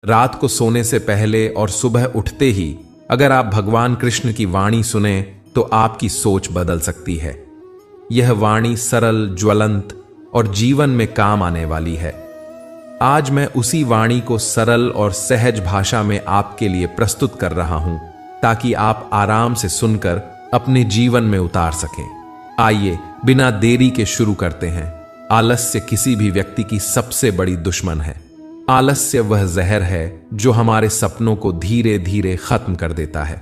रात को सोने से पहले और सुबह उठते ही अगर आप भगवान कृष्ण की वाणी सुने तो आपकी सोच बदल सकती है। यह वाणी सरल, ज्वलंत और जीवन में काम आने वाली है। आज मैं उसी वाणी को सरल और सहज भाषा में आपके लिए प्रस्तुत कर रहा हूं ताकि आप आराम से सुनकर अपने जीवन में उतार सकें। आइए बिना देरी के शुरू करते हैं। आलस्य किसी भी व्यक्ति की सबसे बड़ी दुश्मन है। आलस्य वह जहर है जो हमारे सपनों को धीरे धीरे खत्म कर देता है।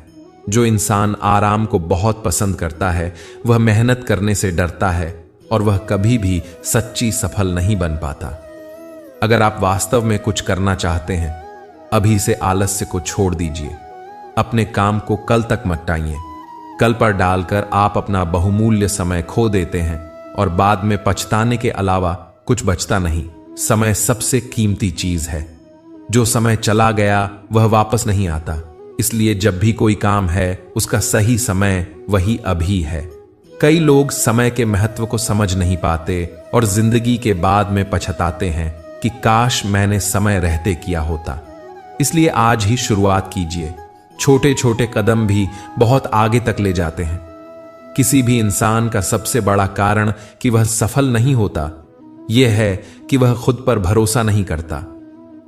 जो इंसान आराम को बहुत पसंद करता है वह मेहनत करने से डरता है और वह कभी भी सच्ची सफल नहीं बन पाता। अगर आप वास्तव में कुछ करना चाहते हैं, अभी से आलस्य को छोड़ दीजिए। अपने काम को कल तक मत टाइए। कल पर डालकर आप अपना बहुमूल्य समय खो देते हैं और बाद में पछताने के अलावा कुछ बचता नहीं। समय सबसे कीमती चीज है। जो समय चला गया वह वापस नहीं आता। इसलिए जब भी कोई काम है उसका सही समय वही अभी है। कई लोग समय के महत्व को समझ नहीं पाते और जिंदगी के बाद में पछताते हैं कि काश मैंने समय रहते किया होता। इसलिए आज ही शुरुआत कीजिए। छोटे छोटे कदम भी बहुत आगे तक ले जाते हैं। किसी भी इंसान का सबसे बड़ा कारण कि वह सफल नहीं होता यह है कि वह खुद पर भरोसा नहीं करता।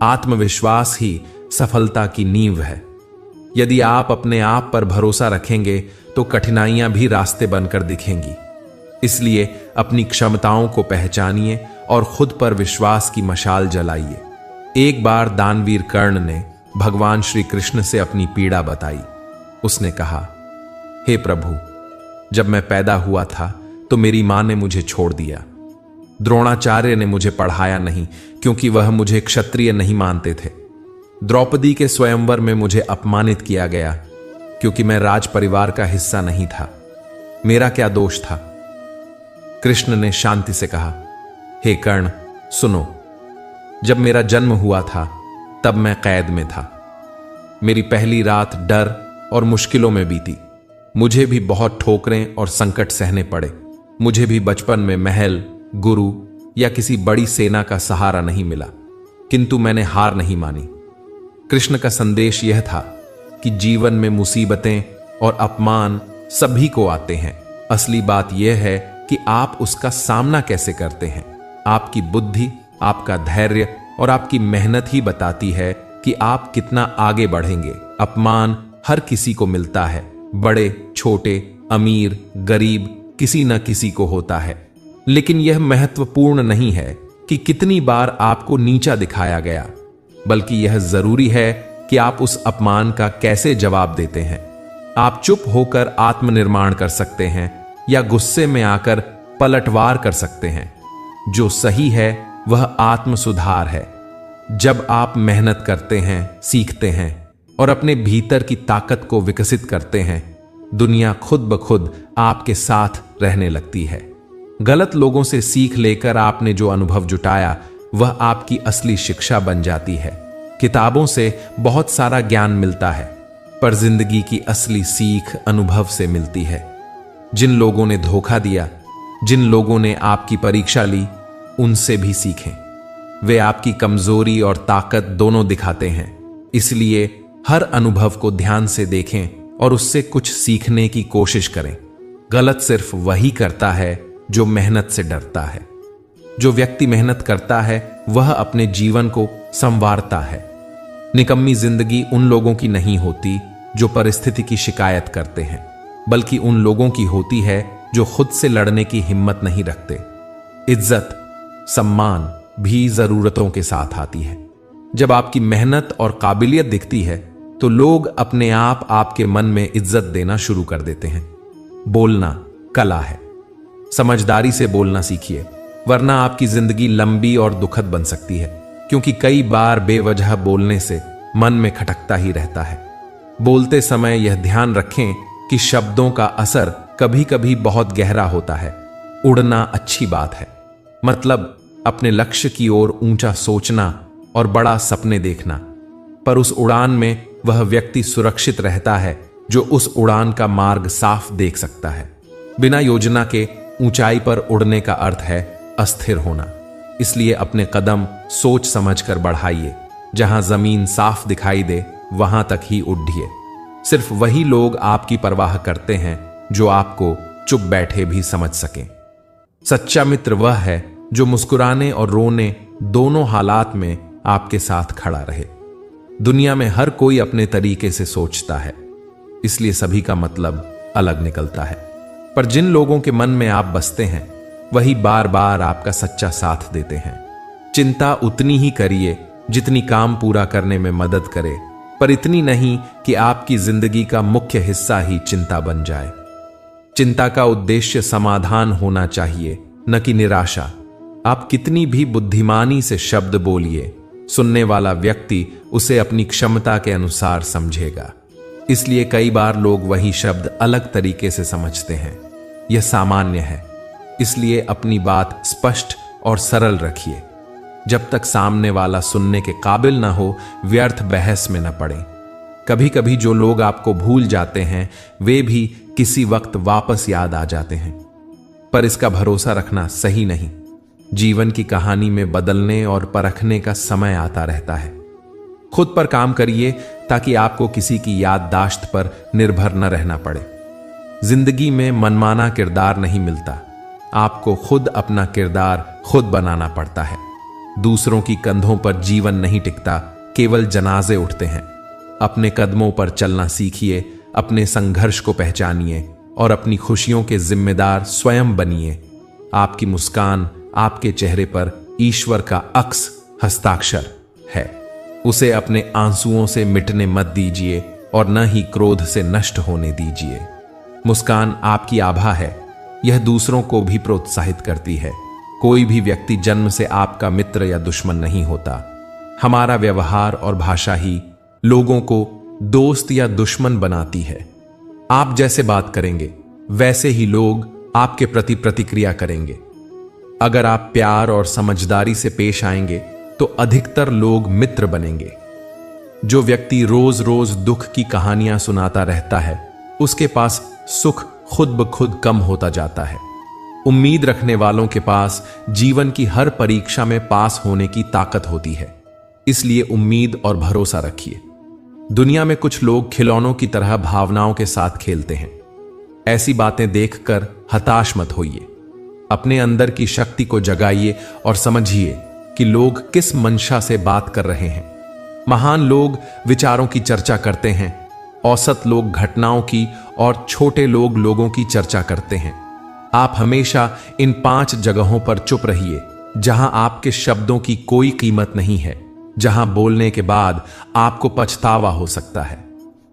आत्मविश्वास ही सफलता की नींव है। यदि आप अपने आप पर भरोसा रखेंगे तो कठिनाइयां भी रास्ते बनकर दिखेंगी। इसलिए अपनी क्षमताओं को पहचानिए और खुद पर विश्वास की मशाल जलाइए। एक बार दानवीर कर्ण ने भगवान श्री कृष्ण से अपनी पीड़ा बताई। उसने कहा, हे प्रभु, जब मैं पैदा हुआ था तो मेरी मां ने मुझे छोड़ दिया। द्रोणाचार्य ने मुझे पढ़ाया नहीं क्योंकि वह मुझे क्षत्रिय नहीं मानते थे। द्रौपदी के स्वयंवर में मुझे अपमानित किया गया क्योंकि मैं राज परिवार का हिस्सा नहीं था। मेरा क्या दोष था? कृष्ण ने शांति से कहा, हे कर्ण, सुनो, जब मेरा जन्म हुआ था तब मैं कैद में था। मेरी पहली रात डर और मुश्किलों में बीती। मुझे भी बहुत ठोकरें और संकट सहने पड़े। मुझे भी बचपन में महल, गुरु या किसी बड़ी सेना का सहारा नहीं मिला, किंतु मैंने हार नहीं मानी। कृष्ण का संदेश यह था कि जीवन में मुसीबतें और अपमान सभी को आते हैं। असली बात यह है कि आप उसका सामना कैसे करते हैं। आपकी बुद्धि, आपका धैर्य और आपकी मेहनत ही बताती है कि आप कितना आगे बढ़ेंगे। अपमान हर किसी को मिलता है। बड़े, छोटे, अमीर, गरीब, किसी न किसी को होता है। लेकिन यह महत्वपूर्ण नहीं है कि कितनी बार आपको नीचा दिखाया गया, बल्कि यह जरूरी है कि आप उस अपमान का कैसे जवाब देते हैं। आप चुप होकर आत्मनिर्माण कर सकते हैं या गुस्से में आकर पलटवार कर सकते हैं। जो सही है वह आत्म सुधार है। जब आप मेहनत करते हैं, सीखते हैं और अपने भीतर की ताकत को विकसित करते हैं, दुनिया खुद ब खुद आपके साथ रहने लगती है। गलत लोगों से सीख लेकर आपने जो अनुभव जुटाया वह आपकी असली शिक्षा बन जाती है। किताबों से बहुत सारा ज्ञान मिलता है, पर जिंदगी की असली सीख अनुभव से मिलती है। जिन लोगों ने धोखा दिया, जिन लोगों ने आपकी परीक्षा ली, उनसे भी सीखें। वे आपकी कमजोरी और ताकत दोनों दिखाते हैं। इसलिए हर अनुभव को ध्यान से देखें और उससे कुछ सीखने की कोशिश करें। गलत सिर्फ वही करता है जो मेहनत से डरता है। जो व्यक्ति मेहनत करता है वह अपने जीवन को संवारता है। निकम्मी जिंदगी उन लोगों की नहीं होती जो परिस्थिति की शिकायत करते हैं, बल्कि उन लोगों की होती है जो खुद से लड़ने की हिम्मत नहीं रखते। इज्जत, सम्मान भी जरूरतों के साथ आती है। जब आपकी मेहनत और काबिलियत दिखती है तो लोग अपने आप आपके मन में इज्जत देना शुरू कर देते हैं। बोलना कला है। समझदारी से बोलना सीखिए, वरना आपकी जिंदगी लंबी और दुखद बन सकती है, क्योंकि कई बार बेवजह बोलने से मन में खटकता ही रहता है। बोलते समय यह ध्यान रखें कि शब्दों का असर कभी कभी बहुत गहरा होता है। उड़ना अच्छी बात है, मतलब अपने लक्ष्य की ओर ऊंचा सोचना और बड़ा सपने देखना, पर उस उड़ान में वह व्यक्ति सुरक्षित रहता है जो उस उड़ान का मार्ग साफ देख सकता है। बिना योजना के ऊंचाई पर उड़ने का अर्थ है अस्थिर होना। इसलिए अपने कदम सोच समझकर बढ़ाइए। जहां जमीन साफ दिखाई दे वहां तक ही उड़िए। सिर्फ वही लोग आपकी परवाह करते हैं जो आपको चुप बैठे भी समझ सकें। सच्चा मित्र वह है जो मुस्कुराने और रोने दोनों हालात में आपके साथ खड़ा रहे। दुनिया में हर कोई अपने तरीके से सोचता है, इसलिए सभी का मतलब अलग निकलता है। पर जिन लोगों के मन में आप बसते हैं वही बार बार आपका सच्चा साथ देते हैं। चिंता उतनी ही करिए जितनी काम पूरा करने में मदद करे, पर इतनी नहीं कि आपकी जिंदगी का मुख्य हिस्सा ही चिंता बन जाए। चिंता का उद्देश्य समाधान होना चाहिए, न कि निराशा। आप कितनी भी बुद्धिमानी से शब्द बोलिए, सुनने वाला व्यक्ति उसे अपनी क्षमता के अनुसार समझेगा। इसलिए कई बार लोग वही शब्द अलग तरीके से समझते हैं। यह सामान्य है, इसलिए अपनी बात स्पष्ट और सरल रखिए। जब तक सामने वाला सुनने के काबिल न हो, व्यर्थ बहस में न पड़े। कभी कभी जो लोग आपको भूल जाते हैं वे भी किसी वक्त वापस याद आ जाते हैं, पर इसका भरोसा रखना सही नहीं। जीवन की कहानी में बदलने और परखने का समय आता रहता है। खुद पर काम करिए ताकि आपको किसी की याददाश्त पर निर्भर न रहना पड़े। जिंदगी में मनमाना किरदार नहीं मिलता, आपको खुद अपना किरदार खुद बनाना पड़ता है। दूसरों की कंधों पर जीवन नहीं टिकता, केवल जनाजे उठते हैं। अपने कदमों पर चलना सीखिए, अपने संघर्ष को पहचानिए और अपनी खुशियों के जिम्मेदार स्वयं बनिए। आपकी मुस्कान आपके चेहरे पर ईश्वर का अक्स हस्ताक्षर है। उसे अपने आंसुओं से मिटने मत दीजिए और न ही क्रोध से नष्ट होने दीजिए। मुस्कान आपकी आभा है, यह दूसरों को भी प्रोत्साहित करती है। कोई भी व्यक्ति जन्म से आपका मित्र या दुश्मन नहीं होता। हमारा व्यवहार और भाषा ही लोगों को दोस्त या दुश्मन बनाती है। आप जैसे बात करेंगे वैसे ही लोग आपके प्रति प्रतिक्रिया करेंगे। अगर आप प्यार और समझदारी से पेश आएंगे तो अधिकतर लोग मित्र बनेंगे। जो व्यक्ति रोज रोज दुख की कहानियां सुनाता रहता है उसके पास सुख खुद ब खुद कम होता जाता है। उम्मीद रखने वालों के पास जीवन की हर परीक्षा में पास होने की ताकत होती है। इसलिए उम्मीद और भरोसा रखिए। दुनिया में कुछ लोग खिलौनों की तरह भावनाओं के साथ खेलते हैं। ऐसी बातें देखकर हताश मत होइए। अपने अंदर की शक्ति को जगाइए और समझिए कि लोग किस मंशा से बात कर रहे हैं। महान लोग विचारों की चर्चा करते हैं, औसत लोग घटनाओं की और छोटे लोग लोगों की चर्चा करते हैं। आप हमेशा इन 5 जगहों पर चुप रहिए जहां आपके शब्दों की कोई कीमत नहीं है, जहां बोलने के बाद आपको पछतावा हो सकता है,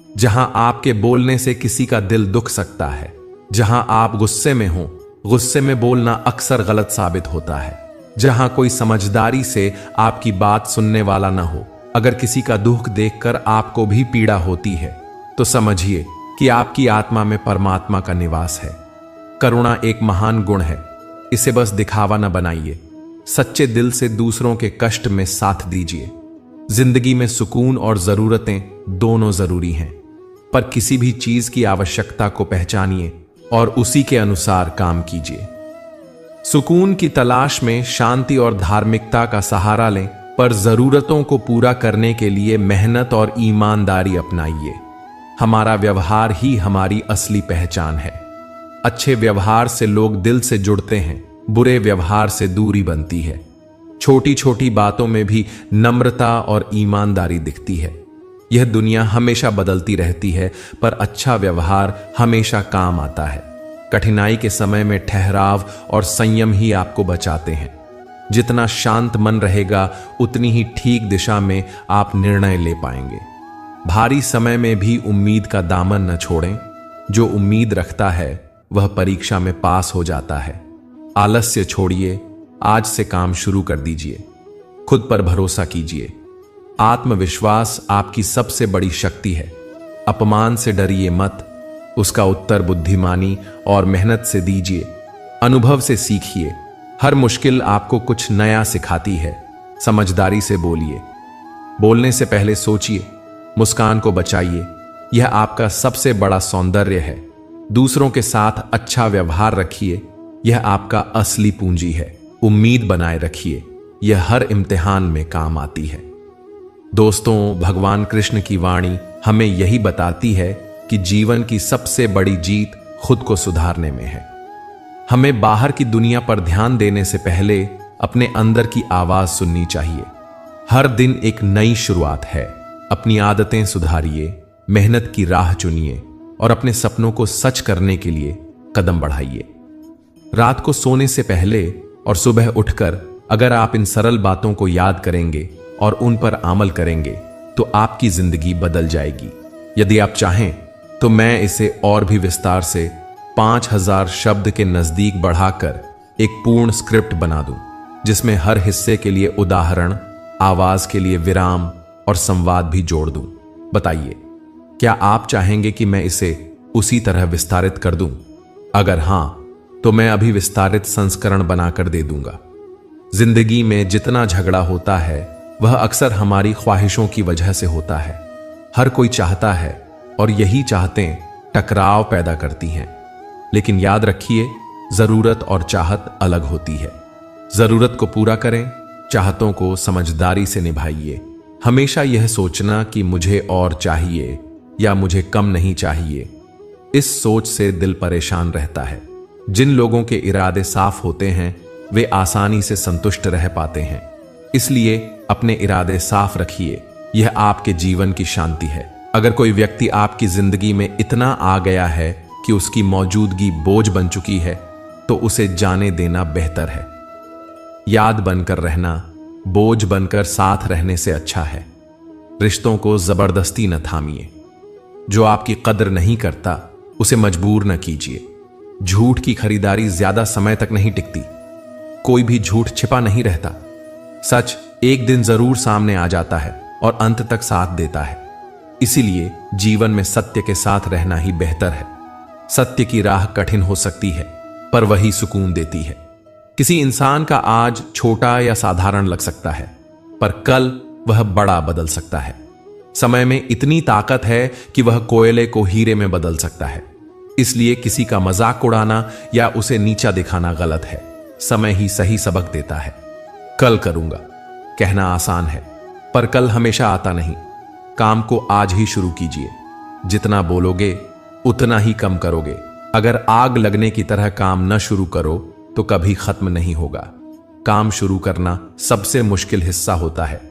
जहां आपके बोलने से किसी का दिल दुख सकता है, जहां आप गुस्से में हो। गुस्से में बोलना अक्सर गलत साबित होता है। जहां कोई समझदारी से आपकी बात सुनने वाला न हो। अगर किसी का दुख देखकर आपको भी पीड़ा होती है तो समझिए कि आपकी आत्मा में परमात्मा का निवास है। करुणा एक महान गुण है, इसे बस दिखावा न बनाइए। सच्चे दिल से दूसरों के कष्ट में साथ दीजिए। जिंदगी में सुकून और जरूरतें दोनों जरूरी हैं, पर किसी भी चीज की आवश्यकता को पहचानिए और उसी के अनुसार काम कीजिए। सुकून की तलाश में शांति और धार्मिकता का सहारा लें, पर जरूरतों को पूरा करने के लिए मेहनत और ईमानदारी अपनाइए। हमारा व्यवहार ही हमारी असली पहचान है। अच्छे व्यवहार से लोग दिल से जुड़ते हैं, बुरे व्यवहार से दूरी बनती है। छोटी छोटी बातों में भी नम्रता और ईमानदारी दिखती है। यह दुनिया हमेशा बदलती रहती है, पर अच्छा व्यवहार हमेशा काम आता है। कठिनाई के समय में ठहराव और संयम ही आपको बचाते हैं। जितना शांत मन रहेगा उतनी ही ठीक दिशा में आप निर्णय ले पाएंगे। भारी समय में भी उम्मीद का दामन न छोड़ें। जो उम्मीद रखता है वह परीक्षा में पास हो जाता है। आलस्य छोड़िए, आज से काम शुरू कर दीजिए। खुद पर भरोसा कीजिए। आत्मविश्वास आपकी सबसे बड़ी शक्ति है। अपमान से डरिए मत, उसका उत्तर बुद्धिमानी और मेहनत से दीजिए। अनुभव से सीखिए। हर मुश्किल आपको कुछ नया सिखाती है। समझदारी से बोलिए। बोलने से पहले सोचिए। मुस्कान को बचाइए, यह आपका सबसे बड़ा सौंदर्य है। दूसरों के साथ अच्छा व्यवहार रखिए, यह आपका असली पूंजी है। उम्मीद बनाए रखिए, यह हर इम्तिहान में काम आती है। दोस्तों, भगवान कृष्ण की वाणी हमें यही बताती है कि जीवन की सबसे बड़ी जीत खुद को सुधारने में है। हमें बाहर की दुनिया पर ध्यान देने से पहले अपने अंदर की आवाज सुननी चाहिए। हर दिन एक नई शुरुआत है। अपनी आदतें सुधारिए, मेहनत की राह चुनिए और अपने सपनों को सच करने के लिए कदम बढ़ाइए। रात को सोने से पहले और सुबह उठकर अगर आप इन सरल बातों को याद करेंगे और उन पर अमल करेंगे तो आपकी जिंदगी बदल जाएगी। यदि आप चाहें तो मैं इसे और भी विस्तार से 5000 शब्द के नजदीक बढ़ाकर एक पूर्ण स्क्रिप्ट बना दूं, जिसमें हर हिस्से के लिए उदाहरण, आवाज के लिए विराम और संवाद भी जोड़ दूं। बताइए, क्या आप चाहेंगे कि मैं इसे उसी तरह विस्तारित कर दूं? अगर हां, तो मैं अभी विस्तारित संस्करण बनाकर दे दूंगा। जिंदगी में जितना झगड़ा होता है वह अक्सर हमारी ख्वाहिशों की वजह से होता है। हर कोई चाहता है और यही चाहतें टकराव पैदा करती हैं। लेकिन याद रखिए, जरूरत और चाहत अलग होती है। जरूरत को पूरा करें, चाहतों को समझदारी से निभाइए। हमेशा यह सोचना कि मुझे और चाहिए या मुझे कम नहीं चाहिए, इस सोच से दिल परेशान रहता है। जिन लोगों के इरादे साफ होते हैं वे आसानी से संतुष्ट रह पाते हैं। इसलिए अपने इरादे साफ रखिए, यह आपके जीवन की शांति है। अगर कोई व्यक्ति आपकी जिंदगी में इतना आ गया है कि उसकी मौजूदगी बोझ बन चुकी है तो उसे जाने देना बेहतर है। याद बनकर रहना बोझ बनकर साथ रहने से अच्छा है। रिश्तों को जबरदस्ती न थामिए। जो आपकी कद्र नहीं करता उसे मजबूर न कीजिए। झूठ की खरीदारी ज्यादा समय तक नहीं टिकती। कोई भी झूठ छिपा नहीं रहता। सच एक दिन जरूर सामने आ जाता है और अंत तक साथ देता है। इसीलिए जीवन में सत्य के साथ रहना ही बेहतर है। सत्य की राह कठिन हो सकती है पर वही सुकून देती है। किसी इंसान का आज छोटा या साधारण लग सकता है पर कल वह बड़ा बदल सकता है। समय में इतनी ताकत है कि वह कोयले को हीरे में बदल सकता है। इसलिए किसी का मजाक उड़ाना या उसे नीचा दिखाना गलत है। समय ही सही सबक देता है। कल करूंगा कहना आसान है पर कल हमेशा आता नहीं। काम को आज ही शुरू कीजिए। जितना बोलोगे उतना ही कम करोगे। अगर आग लगने की तरह काम न शुरू करो तो कभी खत्म नहीं होगा। काम शुरू करना सबसे मुश्किल हिस्सा होता है।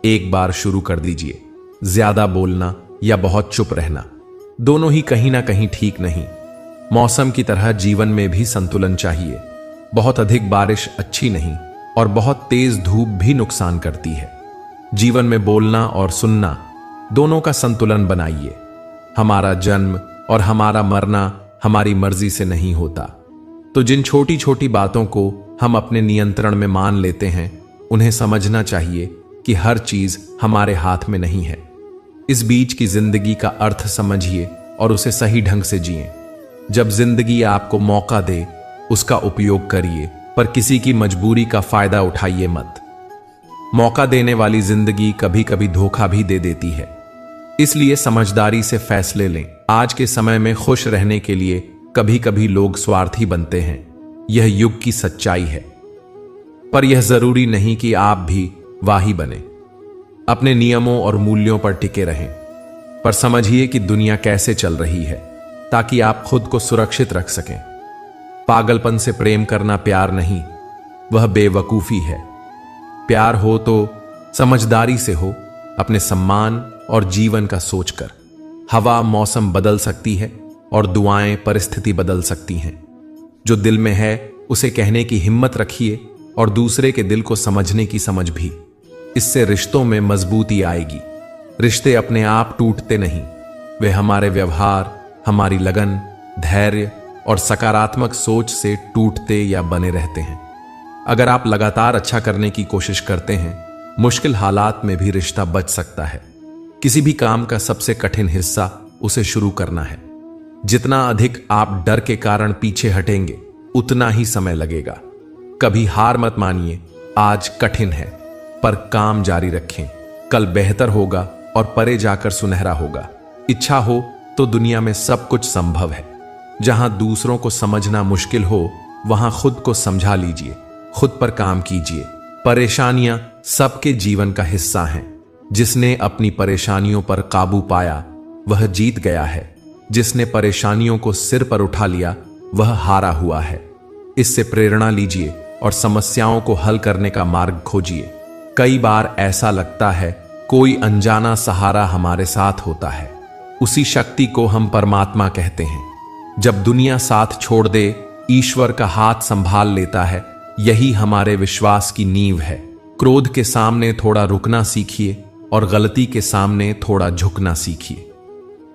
एक बार शुरू कर दीजिए। ज्यादा बोलना या बहुत चुप रहना दोनों ही कहीं ना कहीं ठीक नहीं। मौसम की तरह जीवन में भी संतुलन चाहिए। बहुत अधिक बारिश अच्छी नहीं और बहुत तेज धूप भी नुकसान करती है। जीवन में बोलना और सुनना दोनों का संतुलन बनाइए। हमारा जन्म और हमारा मरना हमारी मर्जी से नहीं होता, तो जिन छोटी छोटी बातों को हम अपने नियंत्रण में मान लेते हैं उन्हें समझना चाहिए कि हर चीज हमारे हाथ में नहीं है। इस बीच की जिंदगी का अर्थ समझिए और उसे सही ढंग से जिएं। जब जिंदगी आपको मौका दे उसका उपयोग करिए, पर किसी की मजबूरी का फायदा उठाइए मत। मौका देने वाली जिंदगी कभी कभी धोखा भी दे देती है। इसलिए समझदारी से फैसले लें। आज के समय में खुश रहने के लिए कभी कभी लोग स्वार्थी बनते हैं। यह युग की सच्चाई है, पर यह जरूरी नहीं कि आप भी वाही बने। अपने नियमों और मूल्यों पर टिके रहें, पर समझिए कि दुनिया कैसे चल रही है ताकि आप खुद को सुरक्षित रख सकें। पागलपन से प्रेम करना प्यार नहीं, वह बेवकूफी है। प्यार हो तो समझदारी से हो, अपने सम्मान और जीवन का सोचकर। हवा मौसम बदल सकती है और दुआएं परिस्थिति बदल सकती हैं। जो दिल में है उसे कहने की हिम्मत रखिए और दूसरे के दिल को समझने की समझ भी। इससे रिश्तों में मजबूती आएगी। रिश्ते अपने आप टूटते नहीं, वे हमारे व्यवहार, हमारी लगन, धैर्य और सकारात्मक सोच से टूटते या बने रहते हैं। अगर आप लगातार अच्छा करने की कोशिश करते हैं, मुश्किल हालात में भी रिश्ता बच सकता है। किसी भी काम का सबसे कठिन हिस्सा उसे शुरू करना है। जितना अधिक आप डर के कारण पीछे हटेंगे उतना ही समय लगेगा। कभी हार मत मानिए। आज कठिन है पर काम जारी रखें। कल बेहतर होगा और परे जाकर सुनहरा होगा। इच्छा हो तो दुनिया में सब कुछ संभव है। जहां दूसरों को समझना मुश्किल हो वहां खुद को समझा लीजिए। खुद पर काम कीजिए। परेशानियां सबके जीवन का हिस्सा हैं। जिसने अपनी परेशानियों पर काबू पाया वह जीत गया है। जिसने परेशानियों को सिर पर उठा लिया वह हारा हुआ है। इससे प्रेरणा लीजिए और समस्याओं को हल करने का मार्ग खोजिए। कई बार ऐसा लगता है कोई अनजाना सहारा हमारे साथ होता है। उसी शक्ति को हम परमात्मा कहते हैं। जब दुनिया साथ छोड़ दे, ईश्वर का हाथ संभाल लेता है। यही हमारे विश्वास की नींव है। क्रोध के सामने थोड़ा रुकना सीखिए और गलती के सामने थोड़ा झुकना सीखिए।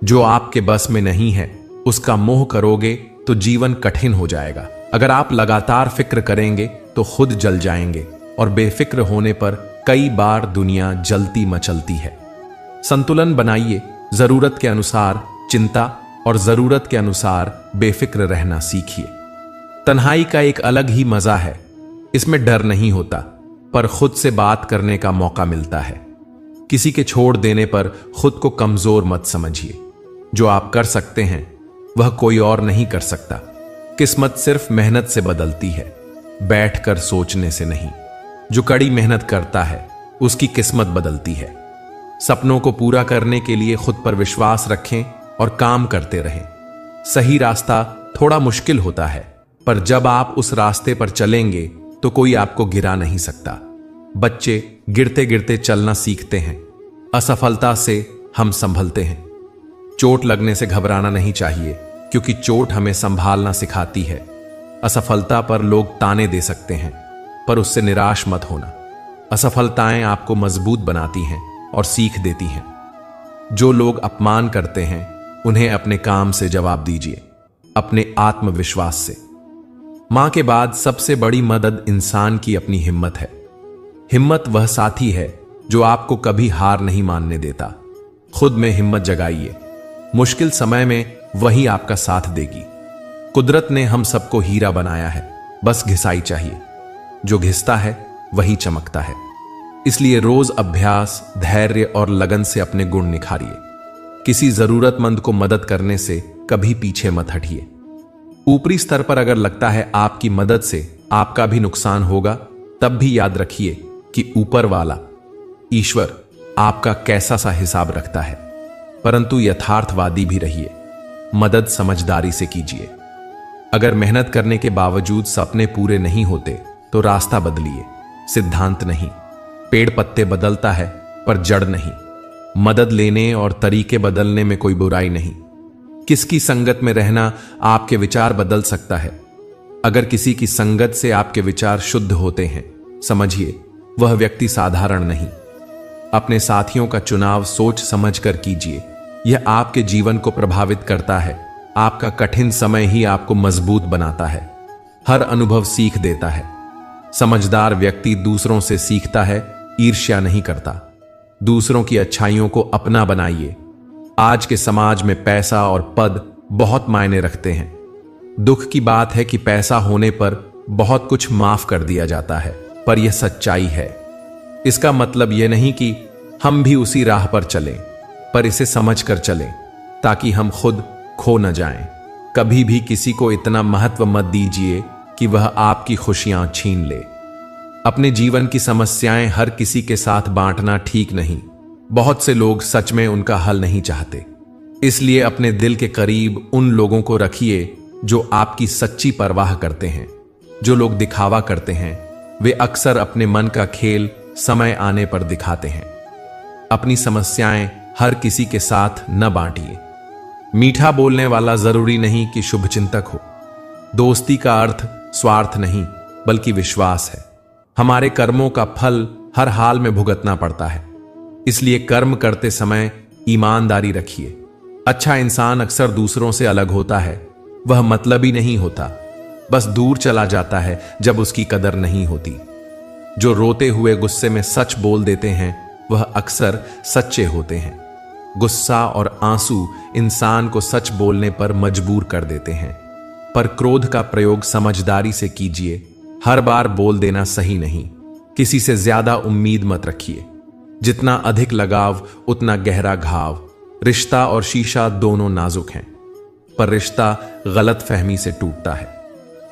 जो आपके बस में नहीं है उसका मोह करोगे तो जीवन कठिन हो जाएगा। अगर आप लगातार फिक्र करेंगे तो खुद जल जाएंगे और बेफिक्र होने पर कई बार दुनिया जलती मचलती है। संतुलन बनाइए। जरूरत के अनुसार चिंता और जरूरत के अनुसार बेफिक्र रहना सीखिए। तन्हाई का एक अलग ही मजा है। इसमें डर नहीं होता पर खुद से बात करने का मौका मिलता है। किसी के छोड़ देने पर खुद को कमजोर मत समझिए। जो आप कर सकते हैं वह कोई और नहीं कर सकता। किस्मत सिर्फ मेहनत से बदलती है, बैठकर सोचने से नहीं। जो कड़ी मेहनत करता है उसकी किस्मत बदलती है। सपनों को पूरा करने के लिए खुद पर विश्वास रखें और काम करते रहें। सही रास्ता थोड़ा मुश्किल होता है पर जब आप उस रास्ते पर चलेंगे तो कोई आपको गिरा नहीं सकता। बच्चे गिरते गिरते चलना सीखते हैं। असफलता से हम संभलते हैं। चोट लगने से घबराना नहीं चाहिए क्योंकि चोट हमें संभालना सिखाती है। असफलता पर लोग ताने दे सकते हैं पर उससे निराश मत होना। असफलताएं आपको मजबूत बनाती हैं और सीख देती हैं। जो लोग अपमान करते हैं उन्हें अपने काम से जवाब दीजिए, अपने आत्मविश्वास से। मां के बाद सबसे बड़ी मदद इंसान की अपनी हिम्मत है। हिम्मत वह साथी है जो आपको कभी हार नहीं मानने देता। खुद में हिम्मत जगाइए। मुश्किल समय में वही आपका साथ देगी। कुदरत ने हम सबको हीरा बनाया है, बस घिसाई चाहिए। जो घिसता है वही चमकता है। इसलिए रोज अभ्यास, धैर्य और लगन से अपने गुण निखारिए। किसी जरूरतमंद को मदद करने से कभी पीछे मत हटिए। ऊपरी स्तर पर अगर लगता है आपकी मदद से आपका भी नुकसान होगा, तब भी याद रखिए कि ऊपर वाला ईश्वर आपका कैसा सा हिसाब रखता है। परंतु यथार्थवादी भी रहिए। मदद समझदारी से कीजिए। अगर मेहनत करने के बावजूद सपने पूरे नहीं होते तो रास्ता बदलिए, सिद्धांत नहीं। पेड़ पत्ते बदलता है पर जड़ नहीं। मदद लेने और तरीके बदलने में कोई बुराई नहीं। किसकी संगत में रहना आपके विचार बदल सकता है। अगर किसी की संगत से आपके विचार शुद्ध होते हैं, समझिए वह व्यक्ति साधारण नहीं। अपने साथियों का चुनाव सोच समझकर कीजिए। यह आपके जीवन को प्रभावित करता है। आपका कठिन समय ही आपको मजबूत बनाता है। हर अनुभव सीख देता है। समझदार व्यक्ति दूसरों से सीखता है, ईर्ष्या नहीं करता। दूसरों की अच्छाइयों को अपना बनाइए। आज के समाज में पैसा और पद बहुत मायने रखते हैं। दुख की बात है कि पैसा होने पर बहुत कुछ माफ कर दिया जाता है, पर यह सच्चाई है। इसका मतलब यह नहीं कि हम भी उसी राह पर चलें, पर इसे समझकर चलें ताकि हम खुद खो न जाएं। कभी भी किसी को इतना महत्व मत दीजिए कि वह आपकी खुशियां छीन ले। अपने जीवन की समस्याएं हर किसी के साथ बांटना ठीक नहीं। बहुत से लोग सच में उनका हल नहीं चाहते। इसलिए अपने दिल के करीब उन लोगों को रखिए जो आपकी सच्ची परवाह करते हैं। जो लोग दिखावा करते हैं वे अक्सर अपने मन का खेल समय आने पर दिखाते हैं। अपनी समस्याएं हर किसी के साथ न बांटिए। मीठा बोलने वाला जरूरी नहीं कि शुभचिंतक हो। दोस्ती का अर्थ स्वार्थ नहीं बल्कि विश्वास है। हमारे कर्मों का फल हर हाल में भुगतना पड़ता है। इसलिए कर्म करते समय ईमानदारी रखिए। अच्छा इंसान अक्सर दूसरों से अलग होता है। वह मतलबी नहीं होता, बस दूर चला जाता है जब उसकी कदर नहीं होती। जो रोते हुए गुस्से में सच बोल देते हैं वह अक्सर सच्चे होते हैं। गुस्सा और आंसू इंसान को सच बोलने पर मजबूर कर देते हैं, पर क्रोध का प्रयोग समझदारी से कीजिए। हर बार बोल देना सही नहीं। किसी से ज्यादा उम्मीद मत रखिए। जितना अधिक लगाव उतना गहरा घाव। रिश्ता और शीशा दोनों नाजुक हैं, पर रिश्ता गलत फहमी से टूटता है।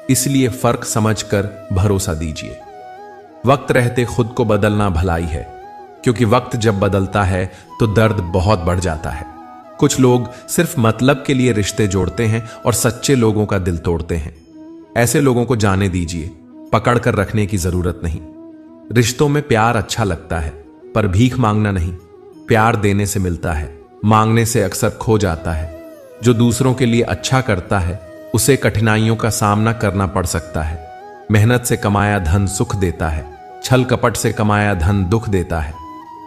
इसलिए फर्क समझकर भरोसा दीजिए। वक्त रहते खुद को बदलना भलाई है। क्योंकि वक्त जब बदलता है तो दर्द बहुत बढ़ जाता है। कुछ लोग सिर्फ मतलब के लिए रिश्ते जोड़ते हैं और सच्चे लोगों का दिल तोड़ते हैं। ऐसे लोगों को जाने दीजिए, पकड़ कर रखने की जरूरत नहीं। रिश्तों में प्यार अच्छा लगता है, पर भीख मांगना नहीं। प्यार देने से मिलता है, मांगने से अक्सर खो जाता है। जो दूसरों के लिए अच्छा करता है उसे कठिनाइयों का सामना करना पड़ सकता है। मेहनत से कमाया धन सुख देता है, छल कपट से कमाया धन दुख देता है।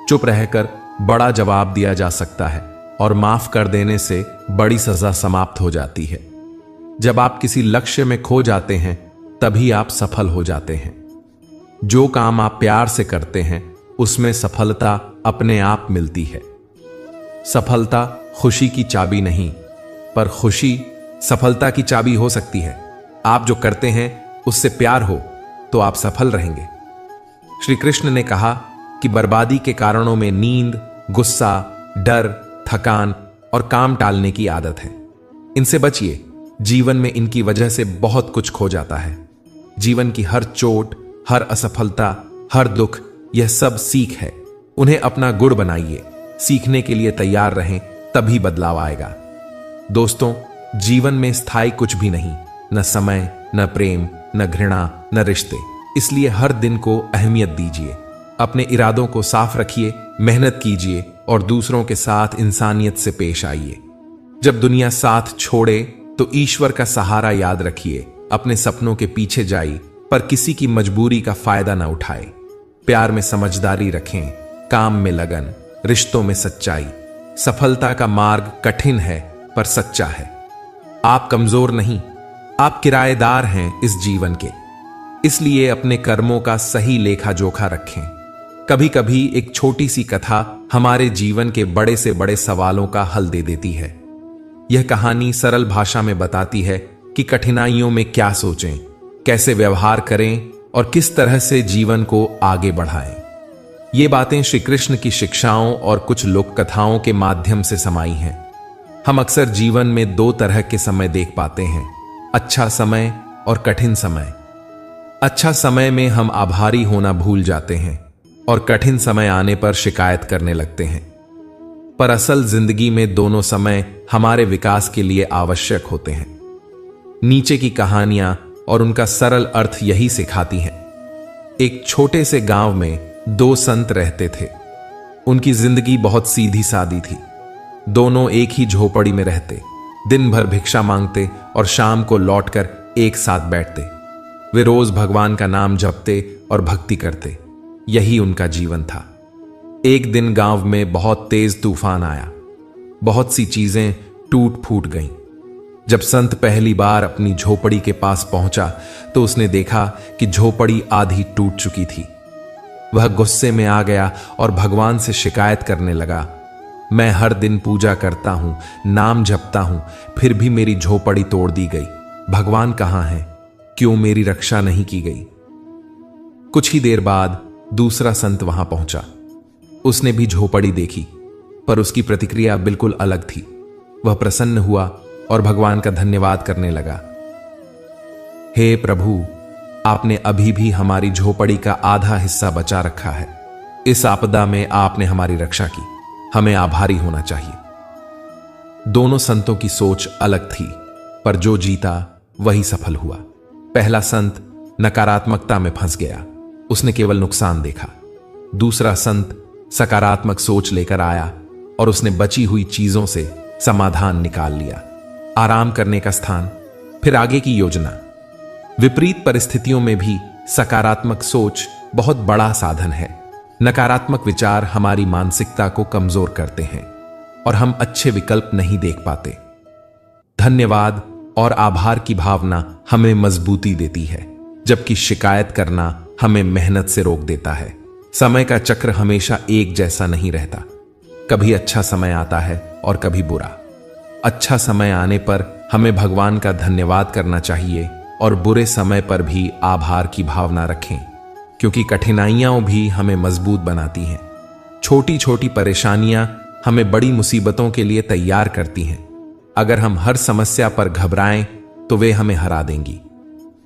चुप रहकर बड़ा जवाब दिया जा सकता है और माफ कर देने से बड़ी सजा समाप्त हो जाती है। जब आप किसी लक्ष्य में खो जाते हैं तभी आप सफल हो जाते हैं। जो काम आप प्यार से करते हैं उसमें सफलता अपने आप मिलती है। सफलता खुशी की चाबी नहीं, पर खुशी सफलता की चाबी हो सकती है। आप जो करते हैं उससे प्यार हो तो आप सफल रहेंगे। श्री कृष्ण ने कहा कि बर्बादी के कारणों में नींद, गुस्सा, डर, थकान और काम टालने की आदत है। इनसे बचिए। जीवन में इनकी वजह से बहुत कुछ खो जाता है। जीवन की हर चोट, हर असफलता, हर दुख, यह सब सीख है। उन्हें अपना गुण बनाइए। सीखने के लिए तैयार रहें, तभी बदलाव आएगा। दोस्तों, जीवन में स्थायी कुछ भी नहीं, न समय, न प्रेम, न घृणा, न रिश्ते। इसलिए हर दिन को अहमियत दीजिए। अपने इरादों को साफ रखिए, मेहनत कीजिए और दूसरों के साथ इंसानियत से पेश आइए। जब दुनिया साथ छोड़े तो ईश्वर का सहारा याद रखिए। अपने सपनों के पीछे जाइए, पर किसी की मजबूरी का फायदा न उठाए। प्यार में समझदारी रखें, काम में लगन, रिश्तों में सच्चाई। सफलता का मार्ग कठिन है पर सच्चा है। आप कमजोर नहीं, आप किराएदार हैं इस जीवन के। इसलिए अपने कर्मों का सही लेखा जोखा रखें। कभी कभी एक छोटी सी कथा हमारे जीवन के बड़े से बड़े सवालों का हल दे देती है। यह कहानी सरल भाषा में बताती है कि कठिनाइयों में क्या सोचें, कैसे व्यवहार करें और किस तरह से जीवन को आगे बढ़ाएं। ये बातें श्री कृष्ण की शिक्षाओं और कुछ लोक कथाओं के माध्यम से समाई हैं। हम अक्सर जीवन में दो तरह के समय देख पाते हैं, अच्छा समय और कठिन समय। अच्छा समय में हम आभारी होना भूल जाते हैं और कठिन समय आने पर शिकायत करने लगते हैं। पर असल जिंदगी में दोनों समय हमारे विकास के लिए आवश्यक होते हैं। नीचे की कहानियां और उनका सरल अर्थ यही सिखाती हैं। एक छोटे से गांव में दो संत रहते थे। उनकी जिंदगी बहुत सीधी सादी थी। दोनों एक ही झोपड़ी में रहते, दिन भर भिक्षा मांगते और शाम को लौटकर एक साथ बैठते। वे रोज भगवान का नाम जपते और भक्ति करते। यही उनका जीवन था। एक दिन गांव में बहुत तेज तूफान आया। बहुत सी चीजें टूट फूट गईं। जब संत पहली बार अपनी झोपड़ी के पास पहुंचा तो उसने देखा कि झोपड़ी आधी टूट चुकी थी। वह गुस्से में आ गया और भगवान से शिकायत करने लगा, मैं हर दिन पूजा करता हूं, नाम जपता हूं, फिर भी मेरी झोपड़ी तोड़ दी गई। भगवान कहां है? क्यों मेरी रक्षा नहीं की गई? कुछ ही देर बाद दूसरा संत वहां पहुंचा। उसने भी झोपड़ी देखी, पर उसकी प्रतिक्रिया बिल्कुल अलग थी। वह प्रसन्न हुआ और भगवान का धन्यवाद करने लगा। हे प्रभु, आपने अभी भी हमारी झोपड़ी का आधा हिस्सा बचा रखा है। इस आपदा में आपने हमारी रक्षा की। हमें आभारी होना चाहिए। दोनों संतों की सोच अलग थी, पर जो जीता वही सफल हुआ। पहला संत नकारात्मकता में फंस गया, उसने केवल नुकसान देखा। दूसरा संत सकारात्मक सोच लेकर आया और उसने बची हुई चीजों से समाधान निकाल लिया। आराम करने का स्थान, फिर आगे की योजना। विपरीत परिस्थितियों में भी सकारात्मक सोच बहुत बड़ा साधन है। नकारात्मक विचार हमारी मानसिकता को कमजोर करते हैं और हम अच्छे विकल्प नहीं देख पाते। धन्यवाद और आभार की भावना हमें मजबूती देती है, जबकि शिकायत करना हमें मेहनत से रोक देता है। समय का चक्र हमेशा एक जैसा नहीं रहता। कभी अच्छा समय आता है और कभी बुरा। अच्छा समय आने पर हमें भगवान का धन्यवाद करना चाहिए और बुरे समय पर भी आभार की भावना रखें, क्योंकि कठिनाइयां भी हमें मजबूत बनाती हैं। छोटी छोटी परेशानियां हमें बड़ी मुसीबतों के लिए तैयार करती हैं। अगर हम हर समस्या पर घबराएं तो वे हमें हरा देंगी,